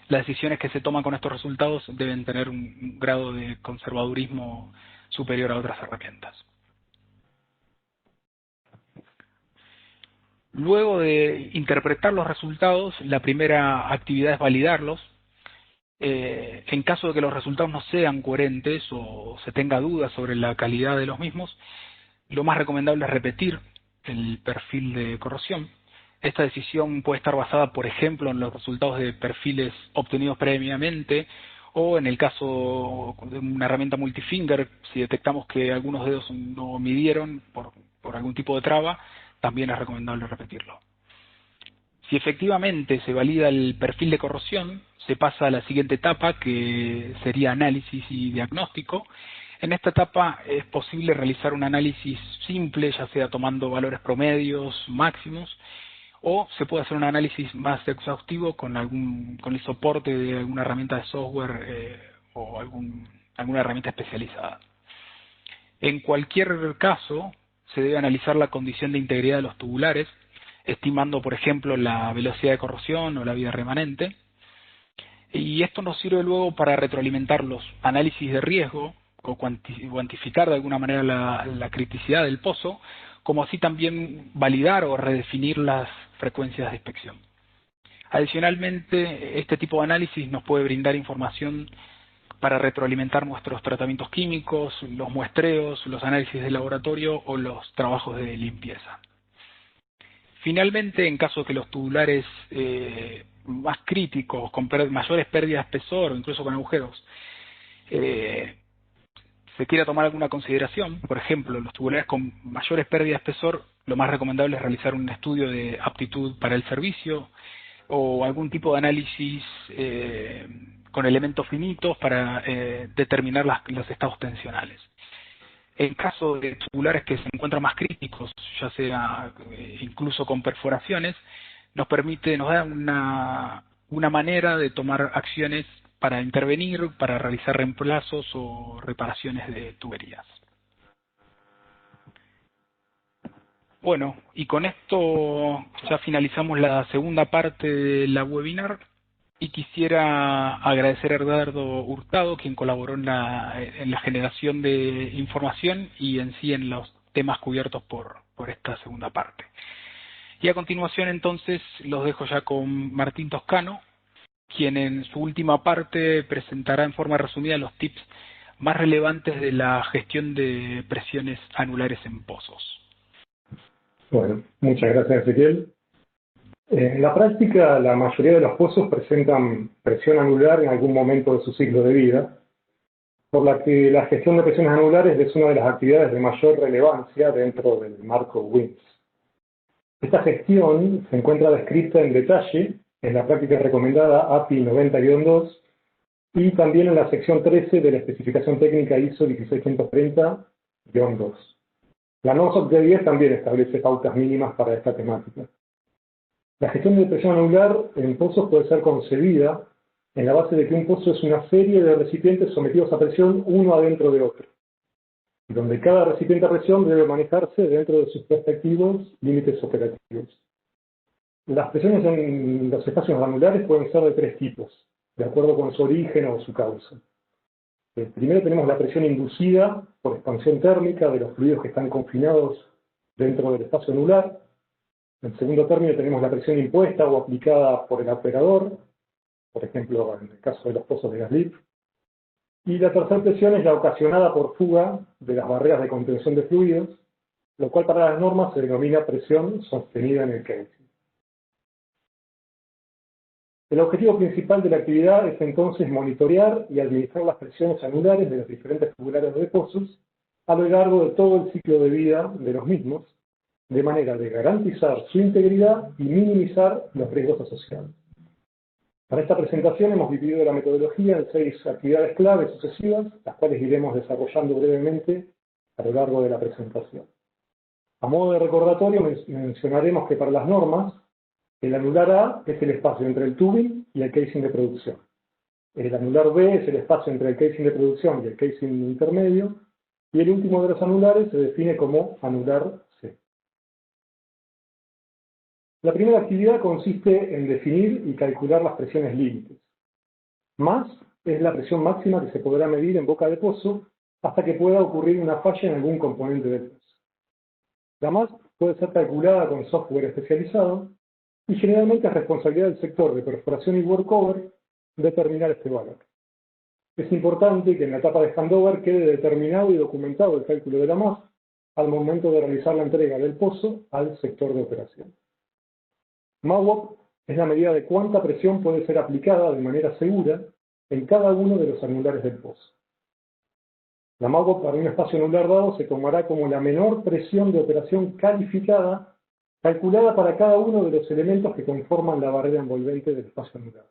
decisiones que se toman con estos resultados deben tener un grado de conservadurismo superior a otras herramientas. Luego de interpretar los resultados, la primera actividad es validarlos. En caso de que los resultados no sean coherentes o se tenga dudas sobre la calidad de los mismos, lo más recomendable es repetir el perfil de corrosión. Esta decisión puede estar basada, por ejemplo, en los resultados de perfiles obtenidos previamente, o en el caso de una herramienta multifinger, si detectamos que algunos dedos no midieron por algún tipo de traba, también es recomendable repetirlo. Si efectivamente se valida el perfil de corrosión, se pasa a la siguiente etapa, que sería análisis y diagnóstico. En esta etapa es posible realizar un análisis simple, ya sea tomando valores promedios, máximos, o se puede hacer un análisis más exhaustivo con el soporte de alguna herramienta de software o alguna herramienta especializada. En cualquier caso, se debe analizar la condición de integridad de los tubulares, estimando, por ejemplo, la velocidad de corrosión o la vida remanente. Y esto nos sirve luego para retroalimentar los análisis de riesgo o cuantificar de alguna manera la criticidad del pozo como así también validar o redefinir las frecuencias de inspección. Adicionalmente, este tipo de análisis nos puede brindar información para retroalimentar nuestros tratamientos químicos, los muestreos, los análisis de laboratorio o los trabajos de limpieza. Finalmente, en caso de que los tubulares más críticos, con mayores pérdidas de espesor o incluso con agujeros, se quiera tomar alguna consideración, por ejemplo, los tubulares con mayores pérdidas de espesor, lo más recomendable es realizar un estudio de aptitud para el servicio o algún tipo de análisis con elementos finitos para determinar los estados tensionales. En caso de tubulares que se encuentran más críticos, ya sea incluso con perforaciones, nos da una manera de tomar acciones para intervenir, para realizar reemplazos o reparaciones de tuberías. Bueno, y con esto ya finalizamos la segunda parte de la webinar y quisiera agradecer a Eduardo Hurtado, quien colaboró en la generación de información y en sí en los temas cubiertos por esta segunda parte. Y a continuación entonces los dejo ya con Martín Toscano, quien en su última parte presentará en forma resumida los tips más relevantes de la gestión de presiones anulares en pozos. Bueno, muchas gracias, Ezequiel. En la práctica, la mayoría de los pozos presentan presión anular en algún momento de su ciclo de vida, por la que la gestión de presiones anulares es una de las actividades de mayor relevancia dentro del marco WINS. Esta gestión se encuentra descrita en detalle en la práctica recomendada API 90-2 y también en la sección 13 de la especificación técnica ISO 16630-2. La NORSOC D10 también establece pautas mínimas para esta temática. La gestión de presión anular en pozos puede ser concebida en la base de que un pozo es una serie de recipientes sometidos a presión uno adentro de otro, donde cada recipiente a presión debe manejarse dentro de sus respectivos límites operativos. Las presiones en los espacios anulares pueden ser de tres tipos, de acuerdo con su origen o su causa. Primero tenemos la presión inducida por expansión térmica de los fluidos que están confinados dentro del espacio anular. En segundo término tenemos la presión impuesta o aplicada por el operador, por ejemplo en el caso de los pozos de gas lift. Y la tercera presión es la ocasionada por fuga de las barreras de contención de fluidos, lo cual para las normas se denomina presión sostenida en el casing. El objetivo principal de la actividad es entonces monitorear y administrar las presiones anulares de los diferentes tubulares de pozos a lo largo de todo el ciclo de vida de los mismos, de manera de garantizar su integridad y minimizar los riesgos asociados. Para esta presentación hemos dividido la metodología en 6 actividades clave sucesivas, las cuales iremos desarrollando brevemente a lo largo de la presentación. A modo de recordatorio mencionaremos que para las normas, el anular A es el espacio entre el tubing y el casing de producción. El anular B es el espacio entre el casing de producción y el casing intermedio, y el último de los anulares se define como anular C. La primera actividad consiste en definir y calcular las presiones límites. Más es la presión máxima que se podrá medir en boca de pozo hasta que pueda ocurrir una falla en algún componente del pozo. La más puede ser calculada con software especializado y generalmente es responsabilidad del sector de perforación y workover determinar este valor. Es importante que en la etapa de handover quede determinado y documentado el cálculo de la MAF al momento de realizar la entrega del pozo al sector de operación. MAWOP es la medida de cuánta presión puede ser aplicada de manera segura en cada uno de los anulares del pozo. La MAWOP para un espacio anular dado se tomará como la menor presión de operación calificada calculada para cada uno de los elementos que conforman la barrera envolvente del espacio anular.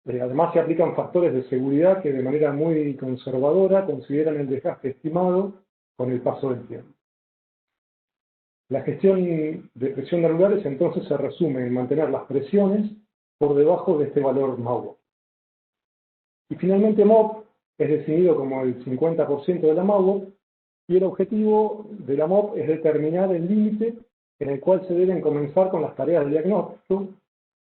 Además se aplican factores de seguridad que de manera muy conservadora consideran el desgaste estimado con el paso del tiempo. La gestión de presión de anulares entonces se resume en mantener las presiones por debajo de este valor MAWOP. Y finalmente MOP es definido como el 50% de la MAWOP y el objetivo de la MOP es determinar el límite en el cual se deben comenzar con las tareas de diagnóstico,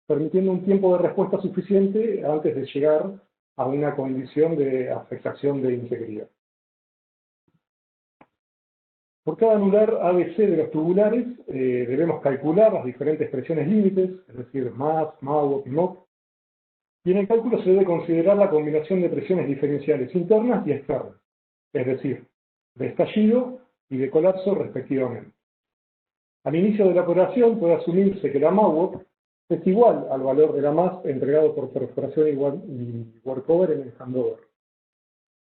permitiendo un tiempo de respuesta suficiente antes de llegar a una condición de afectación de integridad. Por cada anular ABC de los tubulares debemos calcular las diferentes presiones límites, es decir, MAS, MAWOP y MOP, y en el cálculo se debe considerar la combinación de presiones diferenciales internas y externas, es decir, de estallido y de colapso respectivamente. Al inicio de la operación puede asumirse que la MAWOP es igual al valor de la MAS entregado por perforación y workover en el handover.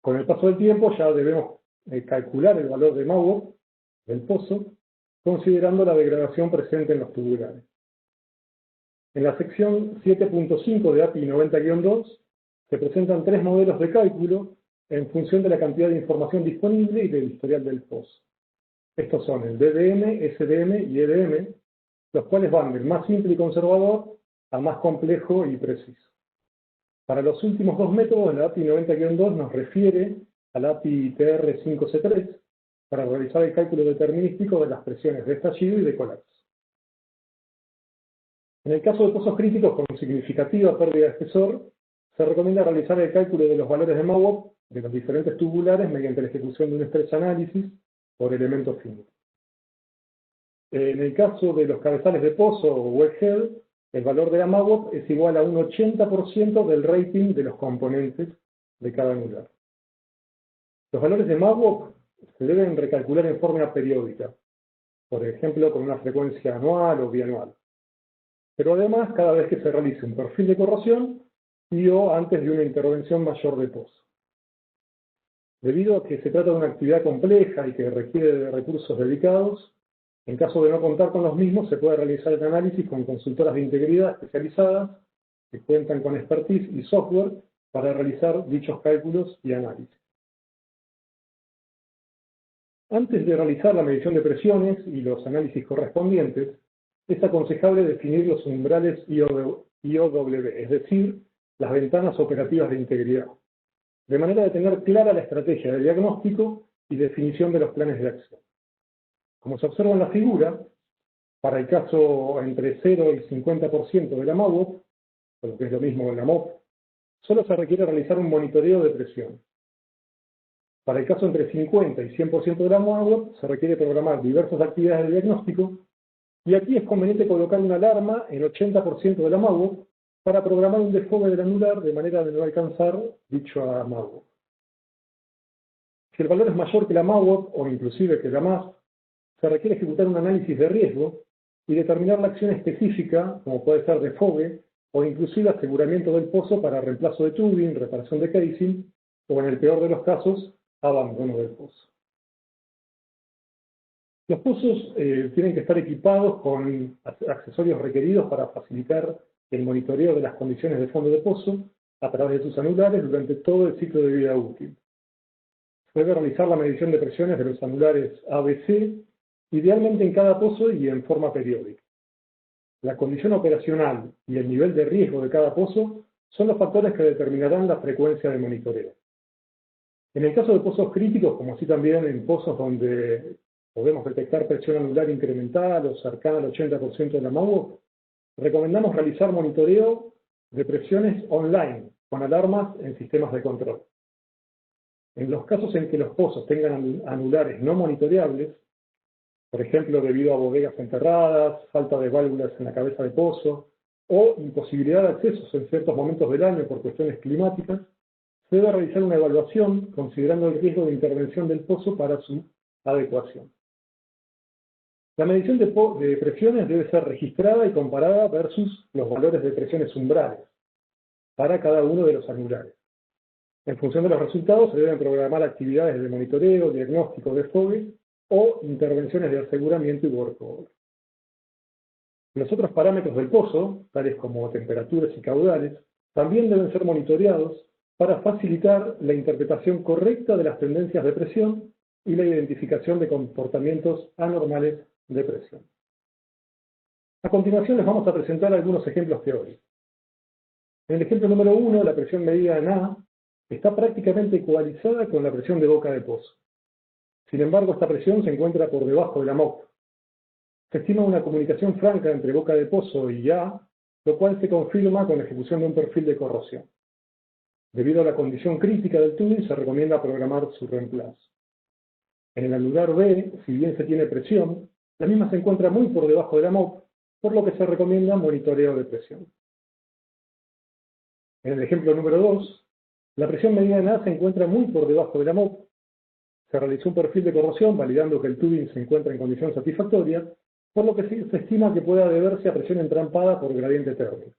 Con el paso del tiempo ya debemos calcular el valor de MAWOP del pozo, considerando la degradación presente en los tubulares. En la sección 7.5 de API 90-2 se presentan tres modelos de cálculo en función de la cantidad de información disponible y del historial del pozo. Estos son el DDM, SDM y EDM, los cuales van del más simple y conservador a más complejo y preciso. Para los últimos dos métodos, la API 90-2 nos refiere al API TR5C3 para realizar el cálculo determinístico de las presiones de estallido y de colapso. En el caso de pozos críticos con significativa pérdida de espesor, se recomienda realizar el cálculo de los valores de MAWOP de los diferentes tubulares mediante la ejecución de un estrés análisis por elemento finito. En el caso de los cabezales de pozo o wellhead, el valor de la MAWOP es igual a un 80% del rating de los componentes de cada anular. Los valores de MAWOP se deben recalcular en forma periódica, por ejemplo con una frecuencia anual o bianual. Pero además cada vez que se realice un perfil de corrosión y o antes de una intervención mayor de pozo. Debido a que se trata de una actividad compleja y que requiere de recursos dedicados, en caso de no contar con los mismos, se puede realizar el análisis con consultoras de integridad especializadas que cuentan con expertise y software para realizar dichos cálculos y análisis. Antes de realizar la medición de presiones y los análisis correspondientes, es aconsejable definir los umbrales IOW, es decir, las ventanas operativas de integridad, de manera de tener clara la estrategia de diagnóstico y definición de los planes de acción. Como se observa en la figura, para el caso entre 0 y 50% de la MAWOP, o lo que es lo mismo en la MOP, solo se requiere realizar un monitoreo de presión. Para el caso entre 50 y 100% de la MAWOP, se requiere programar diversas actividades de diagnóstico, y aquí es conveniente colocar una alarma en 80% de la MAWOP para programar un desfogue del anular de manera de no alcanzar dicha MAWOP. Si el valor es mayor que la MAWOP o inclusive que la MAS, se requiere ejecutar un análisis de riesgo y determinar la acción específica, como puede ser desfogue o inclusive aseguramiento del pozo para reemplazo de tubing, reparación de casing o en el peor de los casos, abandono del pozo. Los pozos tienen que estar equipados con accesorios requeridos para facilitar el monitoreo de las condiciones de fondo de pozo a través de sus anulares durante todo el ciclo de vida útil. Se debe realizar la medición de presiones de los anulares ABC, idealmente en cada pozo y en forma periódica. La condición operacional y el nivel de riesgo de cada pozo son los factores que determinarán la frecuencia de monitoreo. En el caso de pozos críticos, como así también en pozos donde podemos detectar presión anular incremental o cercana al 80% de la MAWOP, recomendamos realizar monitoreo de presiones online con alarmas en sistemas de control. En los casos en que los pozos tengan anulares no monitoreables, por ejemplo debido a bodegas enterradas, falta de válvulas en la cabeza de pozo o imposibilidad de accesos en ciertos momentos del año por cuestiones climáticas, se debe realizar una evaluación considerando el riesgo de intervención del pozo para su adecuación. La medición de presiones debe ser registrada y comparada versus los valores de presiones umbrales para cada uno de los anulares. En función de los resultados se deben programar actividades de monitoreo, diagnóstico, desfogue o intervenciones de aseguramiento y workover. Los otros parámetros del pozo, tales como temperaturas y caudales, también deben ser monitoreados para facilitar la interpretación correcta de las tendencias de presión y la identificación de comportamientos anormales de presión. A continuación les vamos a presentar algunos ejemplos teóricos. En el ejemplo número 1, la presión medida en A está prácticamente ecualizada con la presión de boca de pozo. Sin embargo, esta presión se encuentra por debajo de la MOP. Se estima una comunicación franca entre boca de pozo y A, lo cual se confirma con la ejecución de un perfil de corrosión. Debido a la condición crítica del tubing, se recomienda programar su reemplazo. En el anular B, si bien se tiene presión, la misma se encuentra muy por debajo de la MOP, por lo que se recomienda monitoreo de presión. En el ejemplo número 2, la presión medida en A se encuentra muy por debajo de la MOP. Se realizó un perfil de corrosión validando que el tubing se encuentra en condición satisfactoria, por lo que se estima que pueda deberse a presión entrampada por gradiente térmico.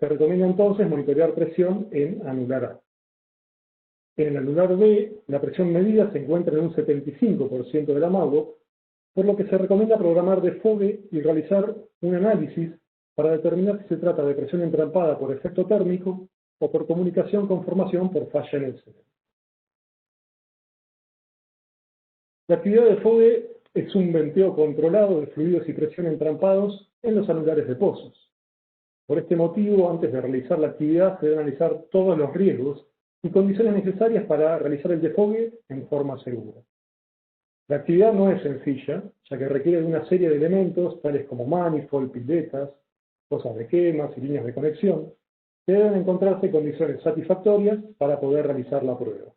Se recomienda entonces monitorear presión en anular A. En el anular B, la presión medida se encuentra en un 75% de la MAUO, por lo que se recomienda programar desfogue y realizar un análisis para determinar si se trata de presión entrampada por efecto térmico o por comunicación con formación por falla en el cemento. La actividad de desfogue es un venteo controlado de fluidos y presión entrampados en los anulares de pozos. Por este motivo, antes de realizar la actividad, se deben analizar todos los riesgos y condiciones necesarias para realizar el desfogue en forma segura. La actividad no es sencilla, ya que requiere de una serie de elementos, tales como manifold, piletas, fosas de quemas y líneas de conexión, que deben encontrarse condiciones satisfactorias para poder realizar la prueba.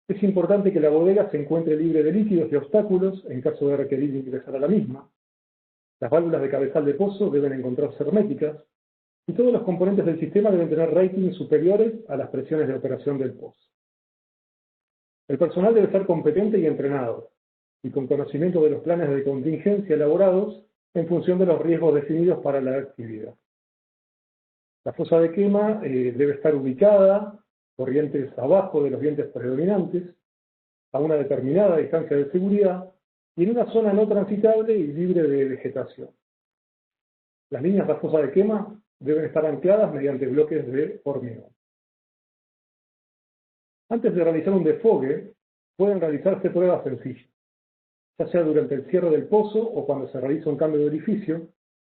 Es importante que la bodega se encuentre libre de líquidos y obstáculos en caso de requerir ingresar a la misma. Las válvulas de cabezal de pozo deben encontrarse herméticas y todos los componentes del sistema deben tener ratings superiores a las presiones de operación del pozo. El personal debe ser competente y entrenado, y con conocimiento de los planes de contingencia elaborados en función de los riesgos definidos para la actividad. La fosa de quema debe estar ubicada, corrientes abajo de los vientres predominantes, a una determinada distancia de seguridad y en una zona no transitable y libre de vegetación. Las líneas de la fosa de quema deben estar ancladas mediante bloques de hormigón. Antes de realizar un desfogue, pueden realizarse pruebas sencillas. Ya sea durante el cierre del pozo o cuando se realiza un cambio de orificio,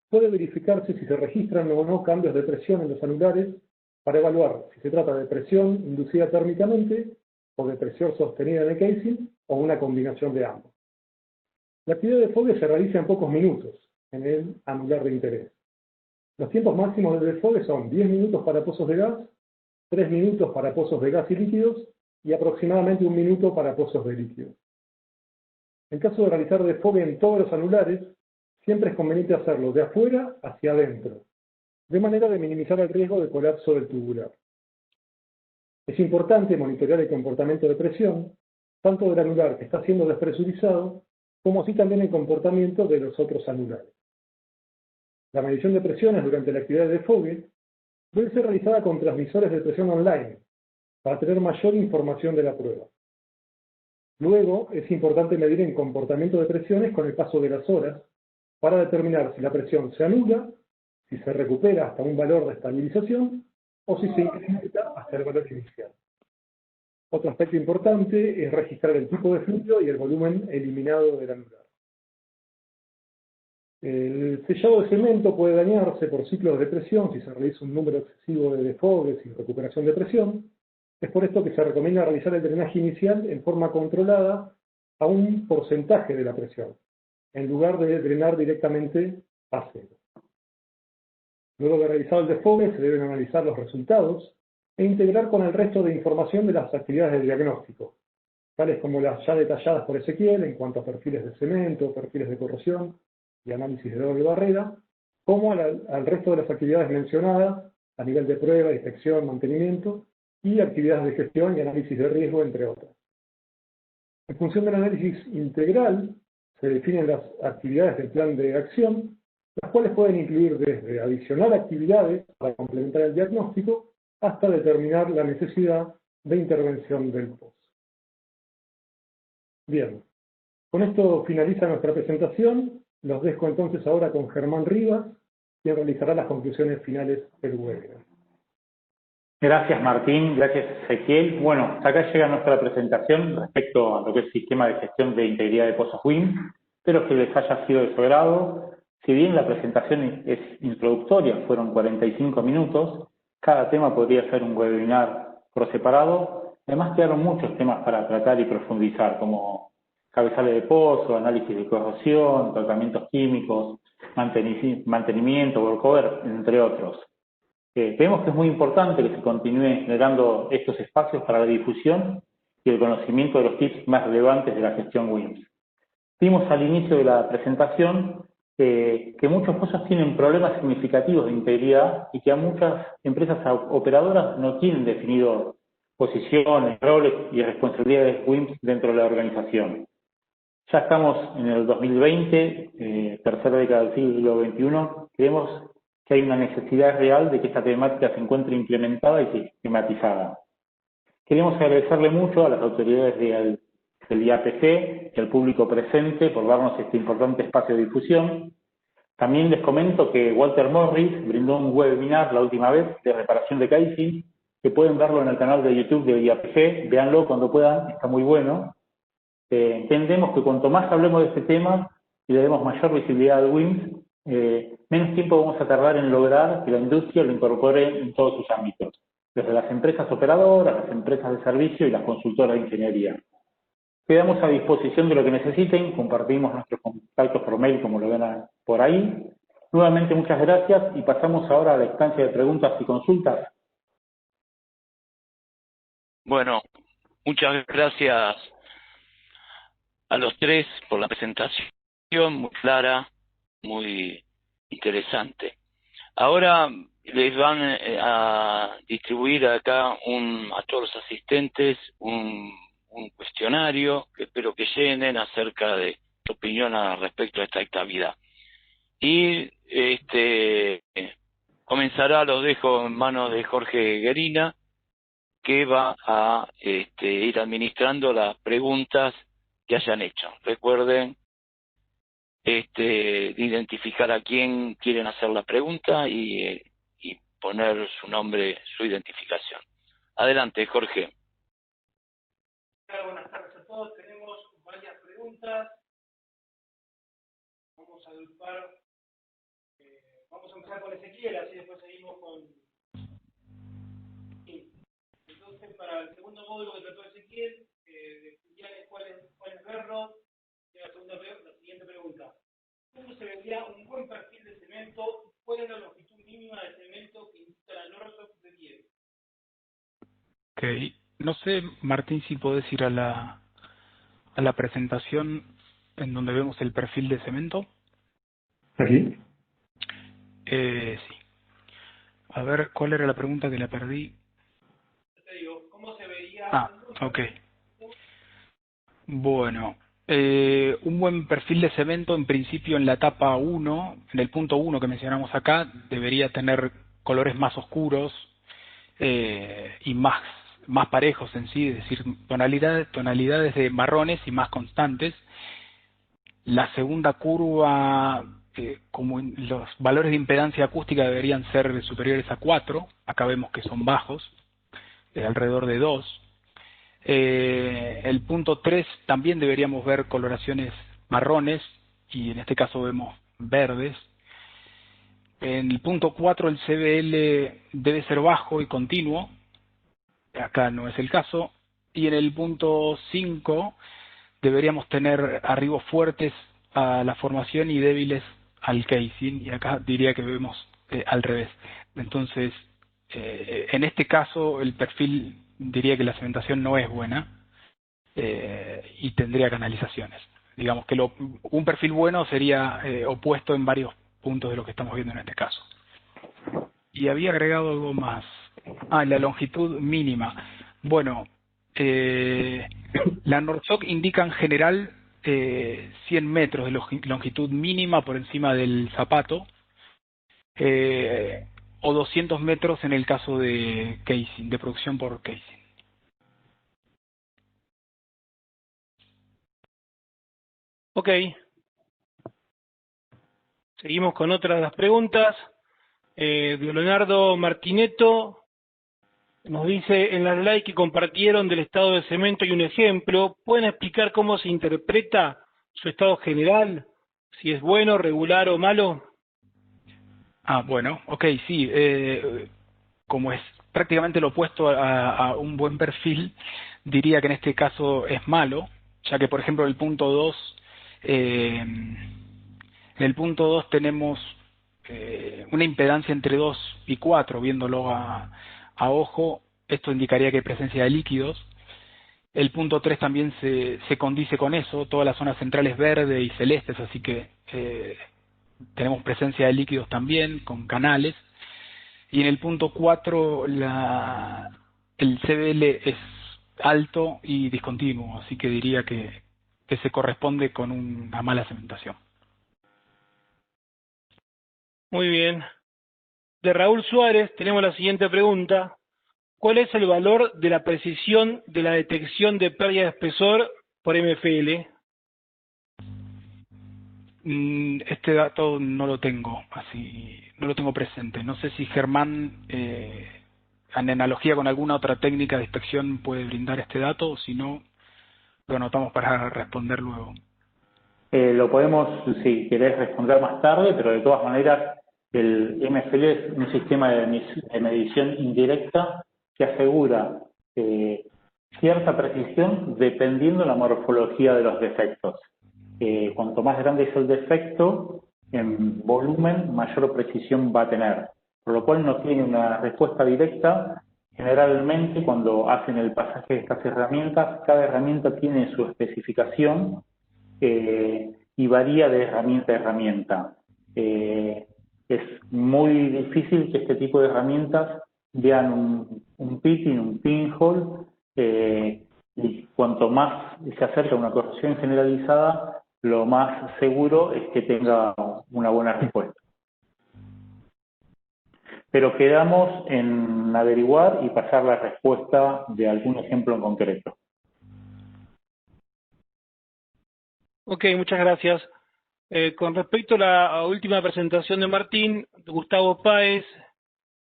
puede verificarse si se registran o no cambios de presión en los anulares para evaluar si se trata de presión inducida térmicamente o de presión sostenida en el casing o una combinación de ambos. La actividad de desfogue se realiza en pocos minutos en el anular de interés. Los tiempos máximos de desfogue son 10 minutos para pozos de gas, 3 minutos para pozos de gas y líquidos y aproximadamente 1 minuto para pozos de líquidos. En caso de realizar desfogue en todos los anulares, siempre es conveniente hacerlo de afuera hacia adentro, de manera de minimizar el riesgo de colapso del tubular. Es importante monitorear el comportamiento de presión, tanto del anular que está siendo despresurizado, como así también el comportamiento de los otros anulares. La medición de presiones durante la actividad de desfogue debe ser realizada con transmisores de presión online, para tener mayor información de la prueba. Luego, es importante medir el comportamiento de presiones con el paso de las horas, para determinar si la presión se anula, si se recupera hasta un valor de estabilización, o si se incrementa hasta el valor inicial. Otro aspecto importante es registrar el tipo de fluido y el volumen eliminado del anular. El sellado de cemento puede dañarse por ciclos de presión si se realiza un número excesivo de desfogues y recuperación de presión. Es por esto que se recomienda realizar el drenaje inicial en forma controlada a un porcentaje de la presión, en lugar de drenar directamente a cero. Luego de realizado el desfogue, se deben analizar los resultados e integrar con el resto de información de las actividades de diagnóstico, tales como las ya detalladas por Ezequiel en cuanto a perfiles de cemento, perfiles de corrosión y análisis de doble barrera, como al resto de las actividades mencionadas a nivel de prueba, inspección, mantenimiento y actividades de gestión y análisis de riesgo, entre otras. En función del análisis integral, se definen las actividades del plan de acción, las cuales pueden incluir desde adicionar actividades para complementar el diagnóstico hasta determinar la necesidad de intervención del pozo. Bien, con esto finaliza nuestra presentación. Los dejo entonces ahora con Germán Rivas, quien realizará las conclusiones finales del webinar. Gracias Martín, gracias Ezequiel. Bueno, hasta acá llega nuestra presentación respecto a lo que es el sistema de gestión de integridad de pozos WIN. Espero que les haya sido de su agrado. Si bien la presentación es introductoria, fueron 45 minutos, cada tema podría ser un webinar por separado. Además quedaron muchos temas para tratar y profundizar, como cabezales de pozo, análisis de corrosión, tratamientos químicos, mantenimiento, workover, entre otros. Vemos que es muy importante que se continúe generando estos espacios para la difusión y el conocimiento de los tips más relevantes de la gestión WIMS. Vimos al inicio de la presentación que muchos pozos tienen problemas significativos de integridad y que a muchas empresas operadoras no tienen definido posiciones, roles y responsabilidades WIMS dentro de la organización. Ya estamos en el 2020, tercera década del siglo XXI, creemos que hay una necesidad real de que esta temática se encuentre implementada y sistematizada. Queremos agradecerle mucho a las autoridades del IAPC y al público presente por darnos este importante espacio de difusión. También les comento que Walter Morris brindó un webinar la última vez de reparación de casing, que pueden verlo en el canal de YouTube de IAPC, véanlo cuando puedan, está muy bueno. Entendemos que cuanto más hablemos de este tema y le demos mayor visibilidad al WIMS, menos tiempo vamos a tardar en lograr que la industria lo incorpore en todos sus ámbitos, desde las empresas operadoras, las empresas de servicio y las consultoras de ingeniería. Quedamos a disposición de lo que necesiten, compartimos nuestros contactos por mail como lo ven por ahí. Nuevamente muchas gracias y pasamos ahora a la instancia de preguntas y consultas. Bueno, muchas gracias a los tres por la presentación, muy clara, muy interesante. Ahora les van a distribuir acá a todos los asistentes un cuestionario que espero que llenen acerca de su opinión respecto a esta actividad. Y comenzará, los dejo en manos de Jorge Guerina, que va a ir administrando las preguntas que hayan hecho. Recuerden identificar a quién quieren hacer la pregunta y poner su nombre, su identificación. Adelante, Jorge. Buenas tardes a todos. Tenemos varias preguntas. Vamos a agrupar. Vamos a empezar con Ezequiel, así después seguimos con. Sí. Entonces, para el segundo módulo que trató Ezequiel, de explicarles cuál es verlo, la siguiente pregunta. ¿Cómo se vería un buen perfil de cemento? ¿Cuál es la longitud mínima de cemento que indica la Norsoc requiere? Ok. No sé, Martín, si podés ir a la presentación en donde vemos el perfil de cemento. ¿Aquí? Sí. A ver, ¿cuál era la pregunta que la perdí? Te digo, ¿cómo se vería? Ah, ok. Bueno, un buen perfil de cemento, en principio en la etapa 1, en el punto 1 que mencionamos acá, debería tener colores más oscuros y más parejos en sí, es decir, tonalidades de marrones y más constantes. La segunda curva, como los valores de impedancia acústica deberían ser superiores a 4, acá vemos que son bajos, alrededor de 2. El punto 3 también deberíamos ver coloraciones marrones y en este caso vemos verdes. En el punto 4 el CBL debe ser bajo y continuo, acá no es el caso, y en el punto 5 deberíamos tener arribos fuertes a la formación y débiles al casing, y acá diría que vemos al revés. Entonces, en este caso el perfil, diría que la cementación no es buena y tendría canalizaciones. Digamos que un perfil bueno sería opuesto en varios puntos de lo que estamos viendo en este caso. Y había agregado algo más. La longitud mínima. Bueno, la Norsoc indica en general 100 metros de longitud mínima por encima del zapato, o 200 metros en el caso de casing, de producción por casing. Ok. Seguimos con otras de las preguntas. Leonardo Martinetto nos dice, en las slides que compartieron del estado de cemento hay un ejemplo. ¿Pueden explicar cómo se interpreta su estado general? Si es bueno, regular o malo. Bueno, ok, sí. Como es prácticamente lo opuesto a un buen perfil, diría que en este caso es malo, ya que por ejemplo en el punto 2, en el punto 2 tenemos una impedancia entre 2 y 4, viéndolo a ojo. Esto indicaría que hay presencia de líquidos, El punto 3 también se condice con eso, toda la zona central es verde y celestes, así que tenemos presencia de líquidos también, con canales. Y en el punto 4 el CBL es alto y discontinuo, así que diría que se corresponde con una mala cementación. Muy bien. De Raúl Suárez tenemos la siguiente pregunta. ¿Cuál es el valor de la precisión de la detección de pérdida de espesor por MFL? Este dato no lo tengo no lo tengo presente. No sé si Germán, en analogía con alguna otra técnica de inspección, puede brindar este dato, o si no, lo anotamos para responder luego. Lo podemos, si querés, responder más tarde, pero de todas maneras el MFL es un sistema de medición indirecta que asegura cierta precisión dependiendo de la morfología de los defectos. Cuanto más grande es el defecto, en volumen, mayor precisión va a tener. Por lo cual no tiene una respuesta directa. Generalmente, cuando hacen el pasaje de estas herramientas, cada herramienta tiene su especificación y varía de herramienta a herramienta. Es muy difícil que este tipo de herramientas vean un pitting, un pinhole, y cuanto más se acerca a una corrección generalizada, lo más seguro es que tenga una buena respuesta. Pero quedamos en averiguar y pasar la respuesta de algún ejemplo en concreto. Ok, muchas gracias. Con respecto a la última presentación de Martín, Gustavo Páez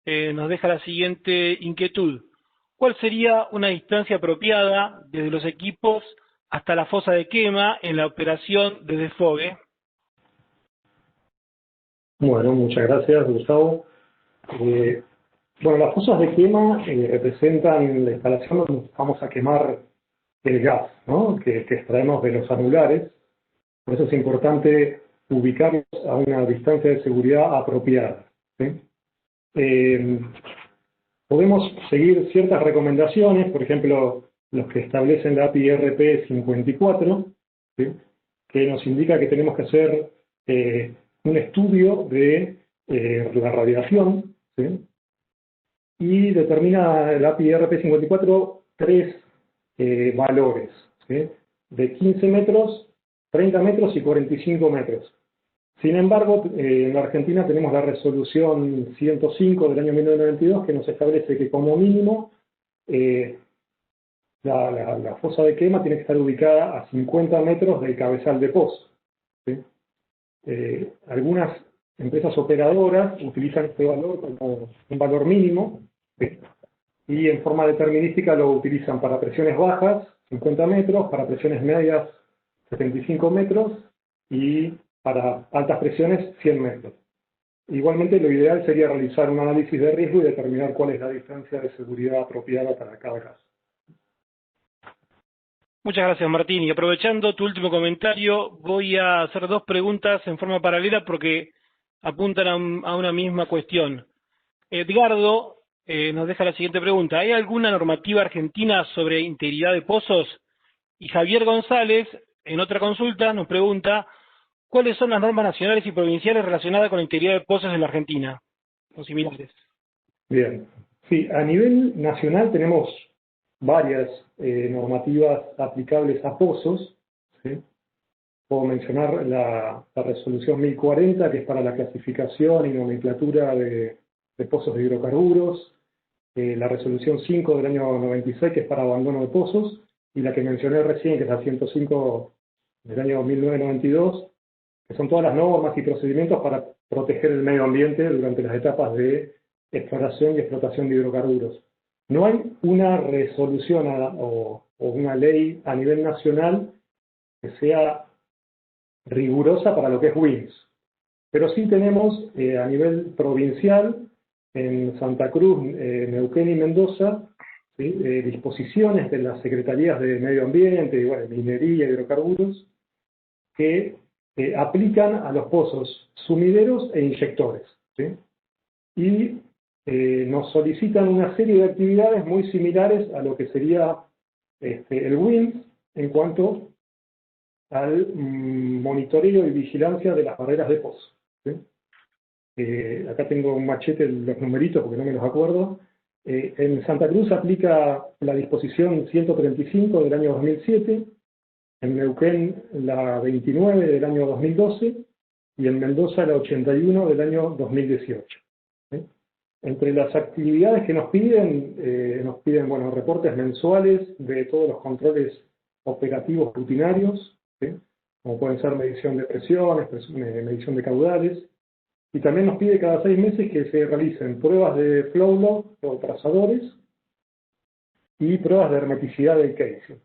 nos deja la siguiente inquietud. ¿Cuál sería una distancia apropiada desde los equipos hasta la fosa de quema en la operación de desfogue? Bueno, muchas gracias, Gustavo. Bueno, las fosas de quema representan la instalación donde vamos a quemar el gas, ¿no?, que extraemos de los anulares. Por eso es importante ubicarlos a una distancia de seguridad apropiada, ¿sí? Podemos seguir ciertas recomendaciones, por ejemplo, los que establecen la API RP54, ¿sí?, que nos indica que tenemos que hacer un estudio de la radiación, ¿sí?, y determina el API RP54 tres valores, ¿sí?, de 15 metros, 30 metros y 45 metros. Sin embargo, en la Argentina tenemos la resolución 105 del año 1992 que nos establece que como mínimo la fosa de quema tiene que estar ubicada a 50 metros del cabezal de pozo, ¿sí? Algunas empresas operadoras utilizan este valor como un valor mínimo, ¿sí?, y en forma determinística lo utilizan para presiones bajas, 50 metros, para presiones medias, 75 metros, y para altas presiones, 100 metros. Igualmente, lo ideal sería realizar un análisis de riesgo y determinar cuál es la distancia de seguridad apropiada para cada caso. Muchas gracias, Martín. Y aprovechando tu último comentario, voy a hacer dos preguntas en forma paralela porque apuntan a una misma cuestión. Edgardo nos deja la siguiente pregunta. ¿Hay alguna normativa argentina sobre integridad de pozos? Y Javier González, en otra consulta, nos pregunta ¿cuáles son las normas nacionales y provinciales relacionadas con la integridad de pozos en la Argentina? O similares. Bien. Sí, a nivel nacional tenemos varias normativas aplicables a pozos, ¿sí? Puedo mencionar la resolución 1040, que es para la clasificación y nomenclatura de pozos de hidrocarburos, la resolución 5 del año 96, que es para abandono de pozos, y la que mencioné recién, que es la 105 del año 1992, que son todas las normas y procedimientos para proteger el medio ambiente durante las etapas de exploración y explotación de hidrocarburos. No hay una resolución o una ley a nivel nacional que sea rigurosa para lo que es WINS, pero sí tenemos a nivel provincial, en Santa Cruz, Neuquén y Mendoza, ¿sí?, disposiciones de las Secretarías de Medio Ambiente, Minería y Hidrocarburos, que aplican a los pozos sumideros e inyectores, ¿sí? Y nos solicitan una serie de actividades muy similares a lo que sería el WIMS en cuanto al monitoreo y vigilancia de las barreras de pozo. ¿Sí? Acá tengo un machete, los numeritos porque no me los acuerdo. En Santa Cruz aplica la disposición 135 del año 2007, en Neuquén la 29 del año 2012 y en Mendoza la 81 del año 2018. ¿Sí? Entre las actividades que nos piden bueno, reportes mensuales de todos los controles operativos rutinarios, ¿sí? Como pueden ser medición de presiones, medición de caudales, y también nos pide cada 6 meses que se realicen pruebas de flow log o trazadores y pruebas de hermeticidad del casing.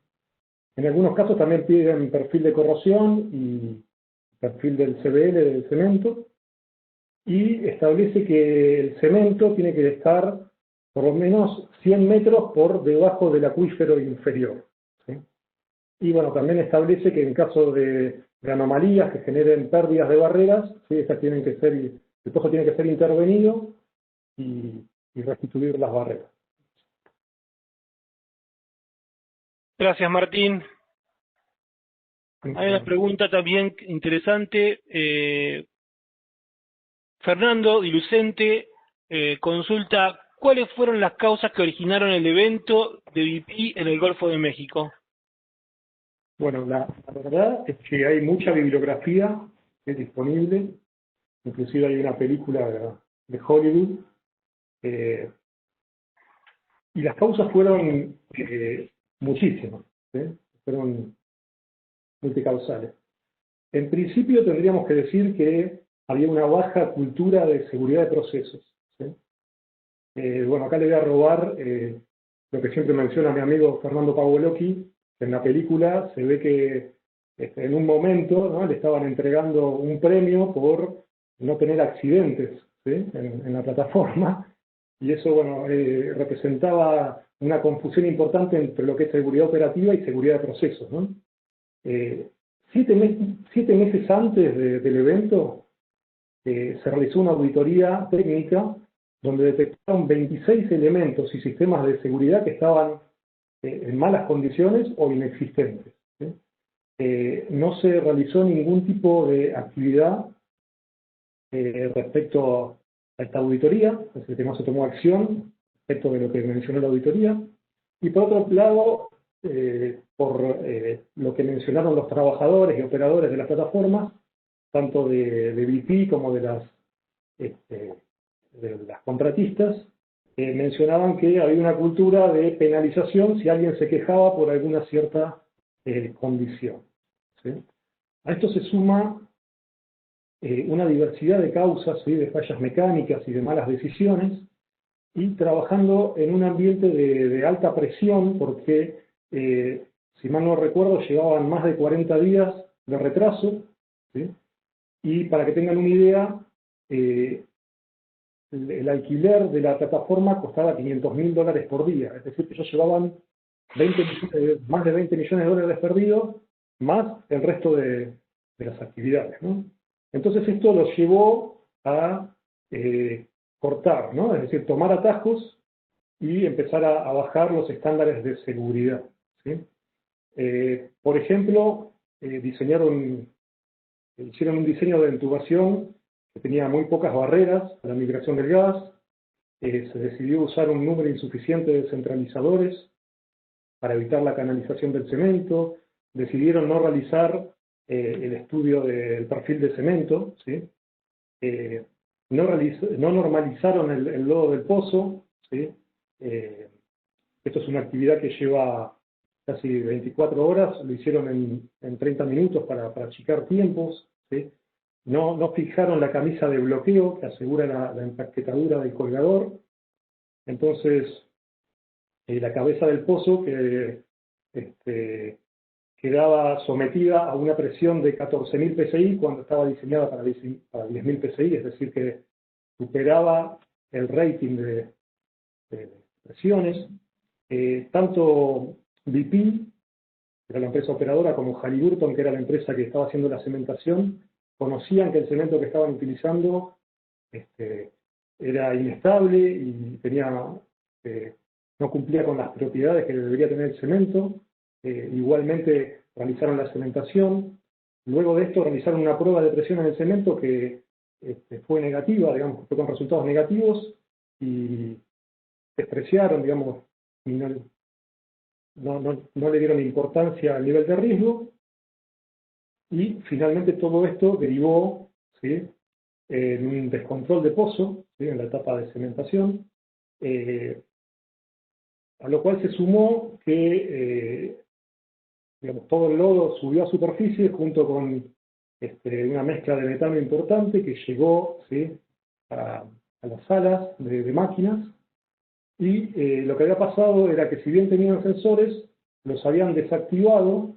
En algunos casos también piden perfil de corrosión y perfil del CBL del cemento, y establece que el cemento tiene que estar por lo menos 100 metros por debajo del acuífero inferior. ¿Sí? Y bueno, también establece que en caso de anomalías que generen pérdidas de barreras, ¿sí? Estas tienen que ser, el pozo tiene que ser intervenido y restituir las barreras. Gracias, Martín. Hay una pregunta también interesante. Fernando Di Lucente consulta, ¿cuáles fueron las causas que originaron el evento de BP en el Golfo de México? Bueno, la verdad es que hay mucha bibliografía disponible, inclusive hay una película de Hollywood, y las causas fueron muchísimas, ¿sí? Fueron multicausales. En principio tendríamos que decir que había una baja cultura de seguridad de procesos. ¿Sí? Bueno, acá le voy a robar lo que siempre menciona mi amigo Fernando Pavoloki. En la película se ve que en un momento, ¿no?, le estaban entregando un premio por no tener accidentes, ¿sí?, en la plataforma, y eso, bueno, representaba una confusión importante entre lo que es seguridad operativa y seguridad de procesos, ¿no? 7 meses antes del evento se realizó una auditoría técnica donde detectaron 26 elementos y sistemas de seguridad que estaban en malas condiciones o inexistentes. ¿Sí? No se realizó ningún tipo de actividad respecto a esta auditoría, es decir, que no se tomó acción respecto de lo que mencionó la auditoría, y por otro lado, por lo que mencionaron los trabajadores y operadores de las plataformas, tanto de BP como de las contratistas, mencionaban que había una cultura de penalización si alguien se quejaba por alguna cierta condición. ¿Sí? A esto se suma una diversidad de causas, ¿sí?, de fallas mecánicas y de malas decisiones, y trabajando en un ambiente de alta presión, porque, si mal no recuerdo, llevaban más de 40 días de retraso, ¿sí? Y para que tengan una idea, el alquiler de la plataforma costaba $500.000 por día, es decir, que ellos llevaban más de 20 millones de dólares perdidos, más el resto de las actividades, ¿no? Entonces esto los llevó a cortar, ¿no? Es decir, tomar atajos y empezar a bajar los estándares de seguridad, ¿sí? Por ejemplo, hicieron un diseño de intubación que tenía muy pocas barreras a la migración del gas. Se decidió usar un número insuficiente de centralizadores para evitar la canalización del cemento. Decidieron no realizar el estudio del perfil de cemento, ¿sí? No normalizaron el lodo del pozo, ¿sí? Esto es una actividad que lleva casi 24 horas, lo hicieron en 30 minutos para achicar tiempos, ¿sí? No fijaron la camisa de bloqueo que asegura la empaquetadura del colgador. Entonces, la cabeza del pozo quedaba sometida a una presión de 14.000 PSI cuando estaba diseñada para 10.000 PSI, es decir, que superaba el rating de presiones. Tanto BP, que era la empresa operadora, como Halliburton, que era la empresa que estaba haciendo la cementación, conocían que el cemento que estaban utilizando era inestable y no cumplía con las propiedades que debería tener el cemento. igualmente realizaron la cementación. Luego de esto realizaron una prueba de presión en el cemento que fue negativa, digamos, fue con resultados negativos, y despreciaron, digamos, y no le dieron importancia al nivel de riesgo, y finalmente todo esto derivó, ¿sí?, en un descontrol de pozo, ¿sí?, en la etapa de cementación, a lo cual se sumó que digamos, todo el lodo subió a superficie junto con una mezcla de metano importante que llegó, ¿sí?, a las salas de máquinas, y lo que había pasado era que si bien tenían sensores, los habían desactivado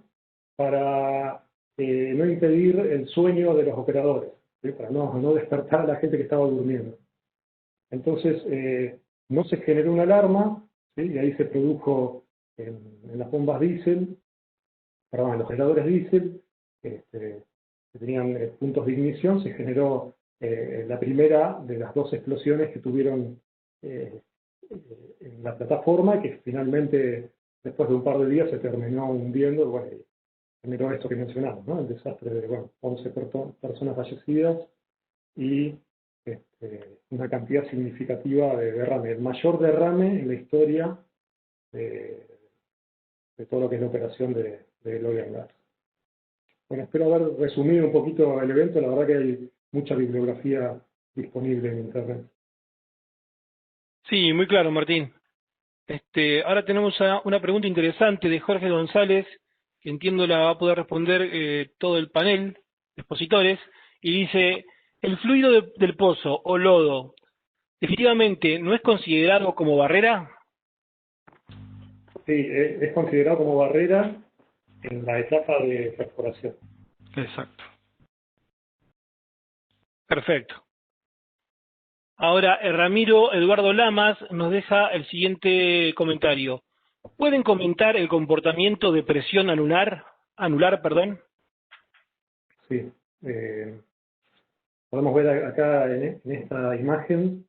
para no impedir el sueño de los operadores, ¿sí?, para no despertar a la gente que estaba durmiendo. Entonces, no se generó una alarma, ¿sí?, y ahí se produjo en las bombas diésel, perdón, en los generadores diésel, que tenían puntos de ignición, se generó la primera de las dos explosiones que tuvieron en la plataforma, y que finalmente, después de un par de días, se terminó hundiendo. Bueno, y generó esto que mencionamos, ¿no?, el desastre de, bueno, 11 personas fallecidas y una cantidad significativa de derrame, el mayor derrame en la historia de todo lo que es la operación de Oil and Gas. Bueno, espero haber resumido un poquito el evento. La verdad que hay mucha bibliografía disponible en Internet. Sí, muy claro, Martín. Ahora tenemos una pregunta interesante de Jorge González, que entiendo la va a poder responder todo el panel de expositores, y dice: ¿el fluido del pozo o lodo definitivamente no es considerado como barrera? Sí, es considerado como barrera en la etapa de perforación. Exacto. Perfecto. Ahora, Ramiro Eduardo Lamas nos deja el siguiente comentario. ¿Pueden comentar el comportamiento de presión anular? Sí. Podemos ver acá en esta imagen,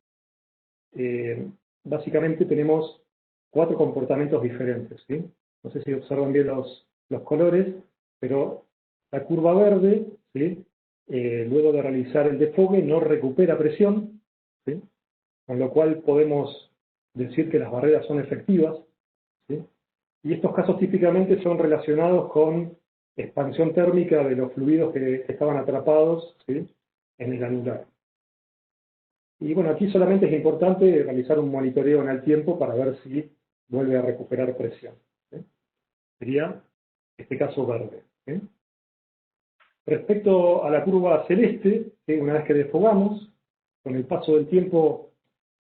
básicamente tenemos 4 comportamientos diferentes, ¿sí? No sé si observan bien los colores, pero la curva verde, ¿sí?, luego de realizar el desfogue no recupera presión, ¿sí?, con lo cual podemos decir que las barreras son efectivas, ¿sí? Y estos casos típicamente son relacionados con expansión térmica de los fluidos que estaban atrapados, ¿sí?, en el anular. Y bueno, aquí solamente es importante realizar un monitoreo en el tiempo para ver si vuelve a recuperar presión, ¿sí? Sería este caso verde, ¿sí? Respecto a la curva celeste, ¿sí?, una vez que desfogamos, con el paso del tiempo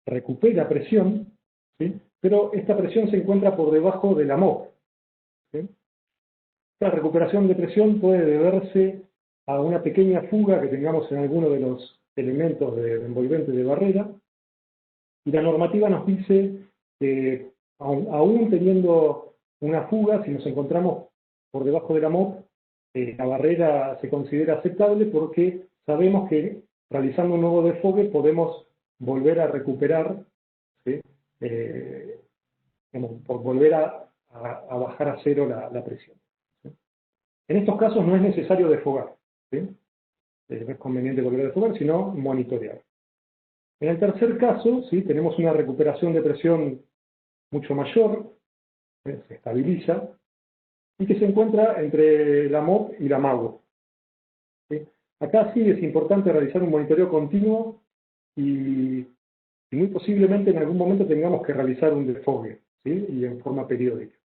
recupera presión, ¿sí?, pero esta presión se encuentra por debajo de la MOP, ¿sí? Esta recuperación de presión puede deberse a una pequeña fuga que tengamos en alguno de los elementos de envolvente de barrera, y la normativa nos dice que aún teniendo una fuga, si nos encontramos por debajo de la MOP, la barrera se considera aceptable porque sabemos que realizando un nuevo desfogue podemos volver a recuperar, ¿sí?, por volver a bajar a cero la presión, ¿sí? En estos casos no es necesario desfogar, ¿sí? No es conveniente volver a desfogar, sino monitorear. En el tercer caso, ¿sí?, tenemos una recuperación de presión mucho mayor, se estabiliza, y que se encuentra entre la MOP y la MAWO, ¿sí? Acá sí es importante realizar un monitoreo continuo y muy posiblemente en algún momento tengamos que realizar un desfogue, ¿sí?, y en forma periódica.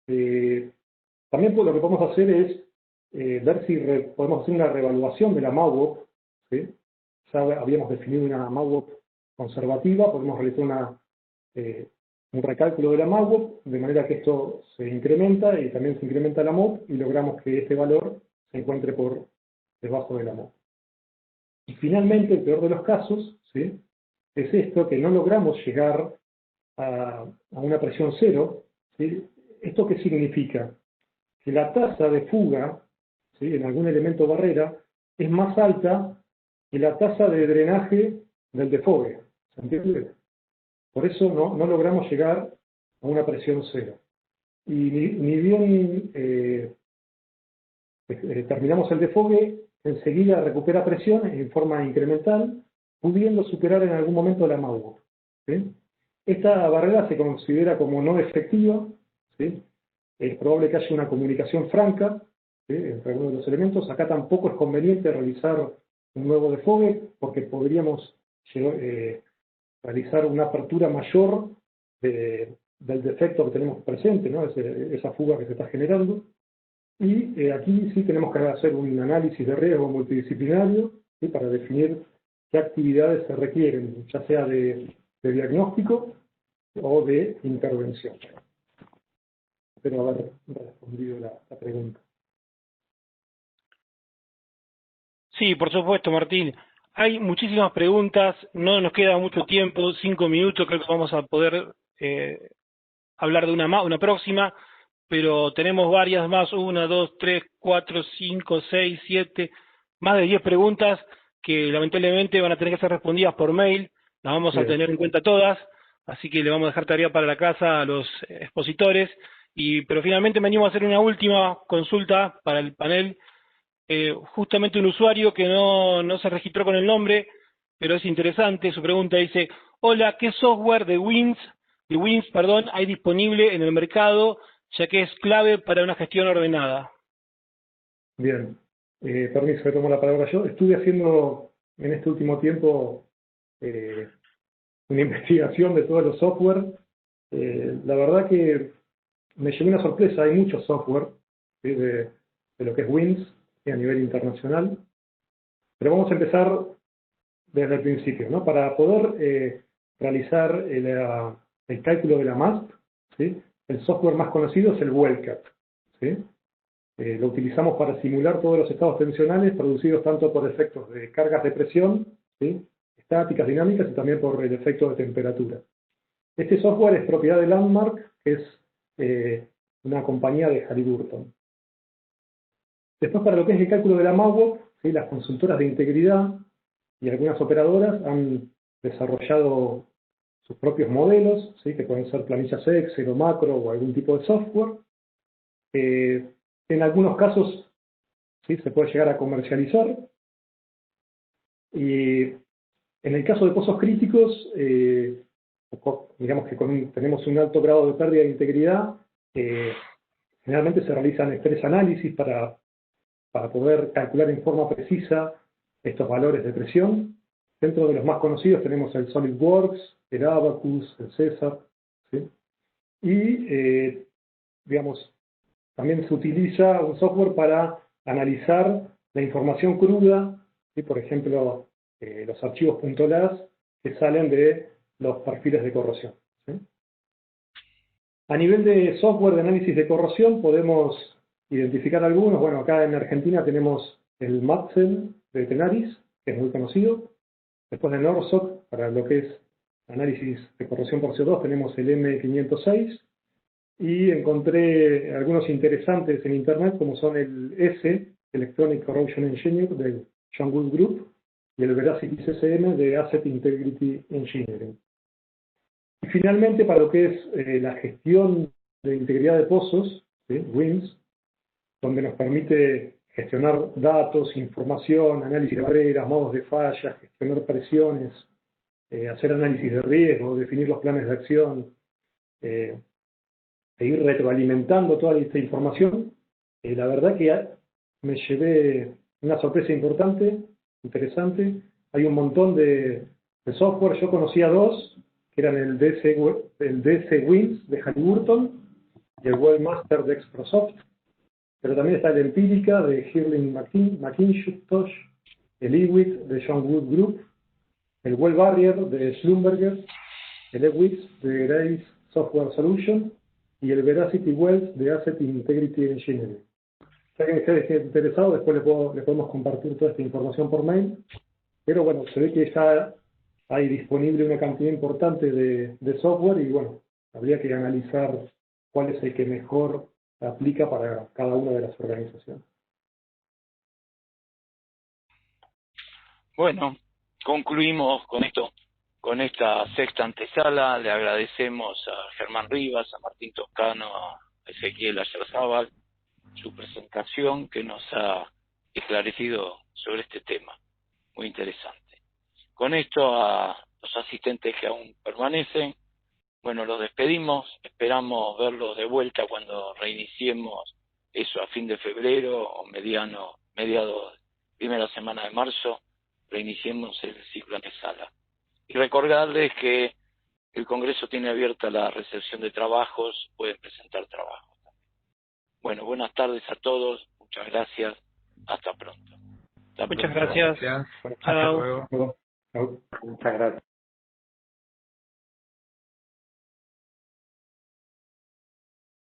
También lo que podemos hacer es ver si podemos hacer una reevaluación de la MAWO, ¿sí? Ya habíamos definido una MAWO conservativa, podemos realizar un recálculo de la MAWO, de manera que esto se incrementa y también se incrementa la MOP, y logramos que este valor se encuentre por debajo de la MOP. Y finalmente, el peor de los casos, ¿sí?, es esto, que no logramos llegar a una presión cero, ¿sí? ¿Esto qué significa? Que la tasa de fuga, ¿sí?, en algún elemento barrera es más alta que la tasa de drenaje del desfogue. ¿Se entiende? Por eso no logramos llegar a una presión cero. y ni bien terminamos el desfogue, enseguida recupera presión en forma incremental, pudiendo superar en algún momento la MAUO, ¿sí? Esta barrera se considera como no efectiva, ¿sí? Es probable que haya una comunicación franca, ¿sí?, entre algunos de los elementos. Acá tampoco es conveniente realizar un nuevo desfogue porque podríamos realizar una apertura mayor del defecto que tenemos presente, ¿no? Esa fuga que se está generando. Y aquí sí tenemos que hacer un análisis de riesgo multidisciplinario, ¿sí?, para definir qué actividades se requieren, ya sea de diagnóstico o de intervención. Espero haber respondido la pregunta. Sí, por supuesto, Martín. Hay muchísimas preguntas, no nos queda mucho tiempo, 5 minutos, creo que vamos a poder hablar de una próxima, pero tenemos varias más, 1, 2, 3, 4, 5, 6, 7, más de 10 preguntas que lamentablemente van a tener que ser respondidas por mail, las vamos a tener en cuenta todas, así que le vamos a dejar tarea para la casa a los expositores, pero finalmente me animo a hacer una última consulta para el panel. Justamente un usuario que no se registró con el nombre, pero es interesante, su pregunta dice: hola, ¿qué software de WINS hay disponible en el mercado, ya que es clave para una gestión ordenada? Bien, permiso, que tomo la palabra yo. Estuve haciendo en este último tiempo una investigación de todos los software. La verdad que me llevé una sorpresa, hay muchos software, ¿sí?, de lo que es WINS a nivel internacional, pero vamos a empezar desde el principio, ¿no? Para poder realizar el cálculo de la MASP, ¿sí?, el software más conocido es el WELCAT, ¿sí? Lo utilizamos para simular todos los estados tensionales producidos tanto por efectos de cargas de presión, ¿sí?, estáticas, dinámicas, y también por el efecto de temperatura. Este software es propiedad de Landmark, que es una compañía de Halliburton. Después, para lo que es el cálculo de la MAUOP, ¿sí?, las consultoras de integridad y algunas operadoras han desarrollado sus propios modelos, ¿sí?, que pueden ser planillas Excel o macro o algún tipo de software. En algunos casos, ¿sí?, se puede llegar a comercializar. Y en el caso de pozos críticos, digamos que tenemos un alto grado de pérdida de integridad, generalmente se realizan estrés análisis para poder calcular en forma precisa estos valores de presión. Dentro de los más conocidos tenemos el SolidWorks, el Abacus, el Cesar, ¿sí? Y, digamos, también se utiliza un software para analizar la información cruda, ¿sí?, por ejemplo, los archivos .las que salen de los perfiles de corrosión, ¿sí? A nivel de software de análisis de corrosión podemos identificar algunos. Bueno, acá en Argentina tenemos el MATSEL de Tenaris, que es muy conocido. Después de NORSOC, para lo que es análisis de corrosión por CO2, tenemos el M506. Y encontré algunos interesantes en Internet, como son el ESE, Electronic Corrosion Engineer, del John Wood Group, y el Veracity CCM de Asset Integrity Engineering. Y finalmente, para lo que es la gestión de integridad de pozos, ¿sí?, WINS, donde nos permite gestionar datos, información, análisis de barreras, modos de falla, gestionar presiones, hacer análisis de riesgo, definir los planes de acción, seguir retroalimentando toda esta información. La verdad que me llevé una sorpresa importante, interesante. Hay un montón de software. Yo conocía dos, que eran el DC WINS de Halliburton y el Webmaster de Exprosoft, pero también está el Empirica de Hirling McIntosh, el EWIT de John Wood Group, el Well Barrier de Schlumberger, el EWIS de Grace Software Solution y el Veracity Wells de Asset Integrity Engineering. Si alguien esté interesado, después le podemos compartir toda esta información por mail, pero bueno, se ve que ya hay disponible una cantidad importante de software y bueno, habría que analizar cuál es el que mejor aplica para cada una de las organizaciones. Bueno, concluimos con esto, con esta sexta antesala. Le agradecemos a Germán Rivas, a Martín Toscano, a Ezequiel Ayarzábal, su presentación que nos ha esclarecido sobre este tema. Muy interesante. Con esto, a los asistentes que aún permanecen, bueno, los despedimos, esperamos verlos de vuelta cuando reiniciemos eso a fin de febrero o mediados, primera semana de marzo, reiniciemos el ciclo en sala. Y recordarles que el Congreso tiene abierta la recepción de trabajos, pueden presentar trabajos. Bueno, buenas tardes a todos, muchas gracias, hasta pronto. Muchas gracias. Gracias. Bueno, Hasta Chao. luego. luego. Chao. Muchas gracias.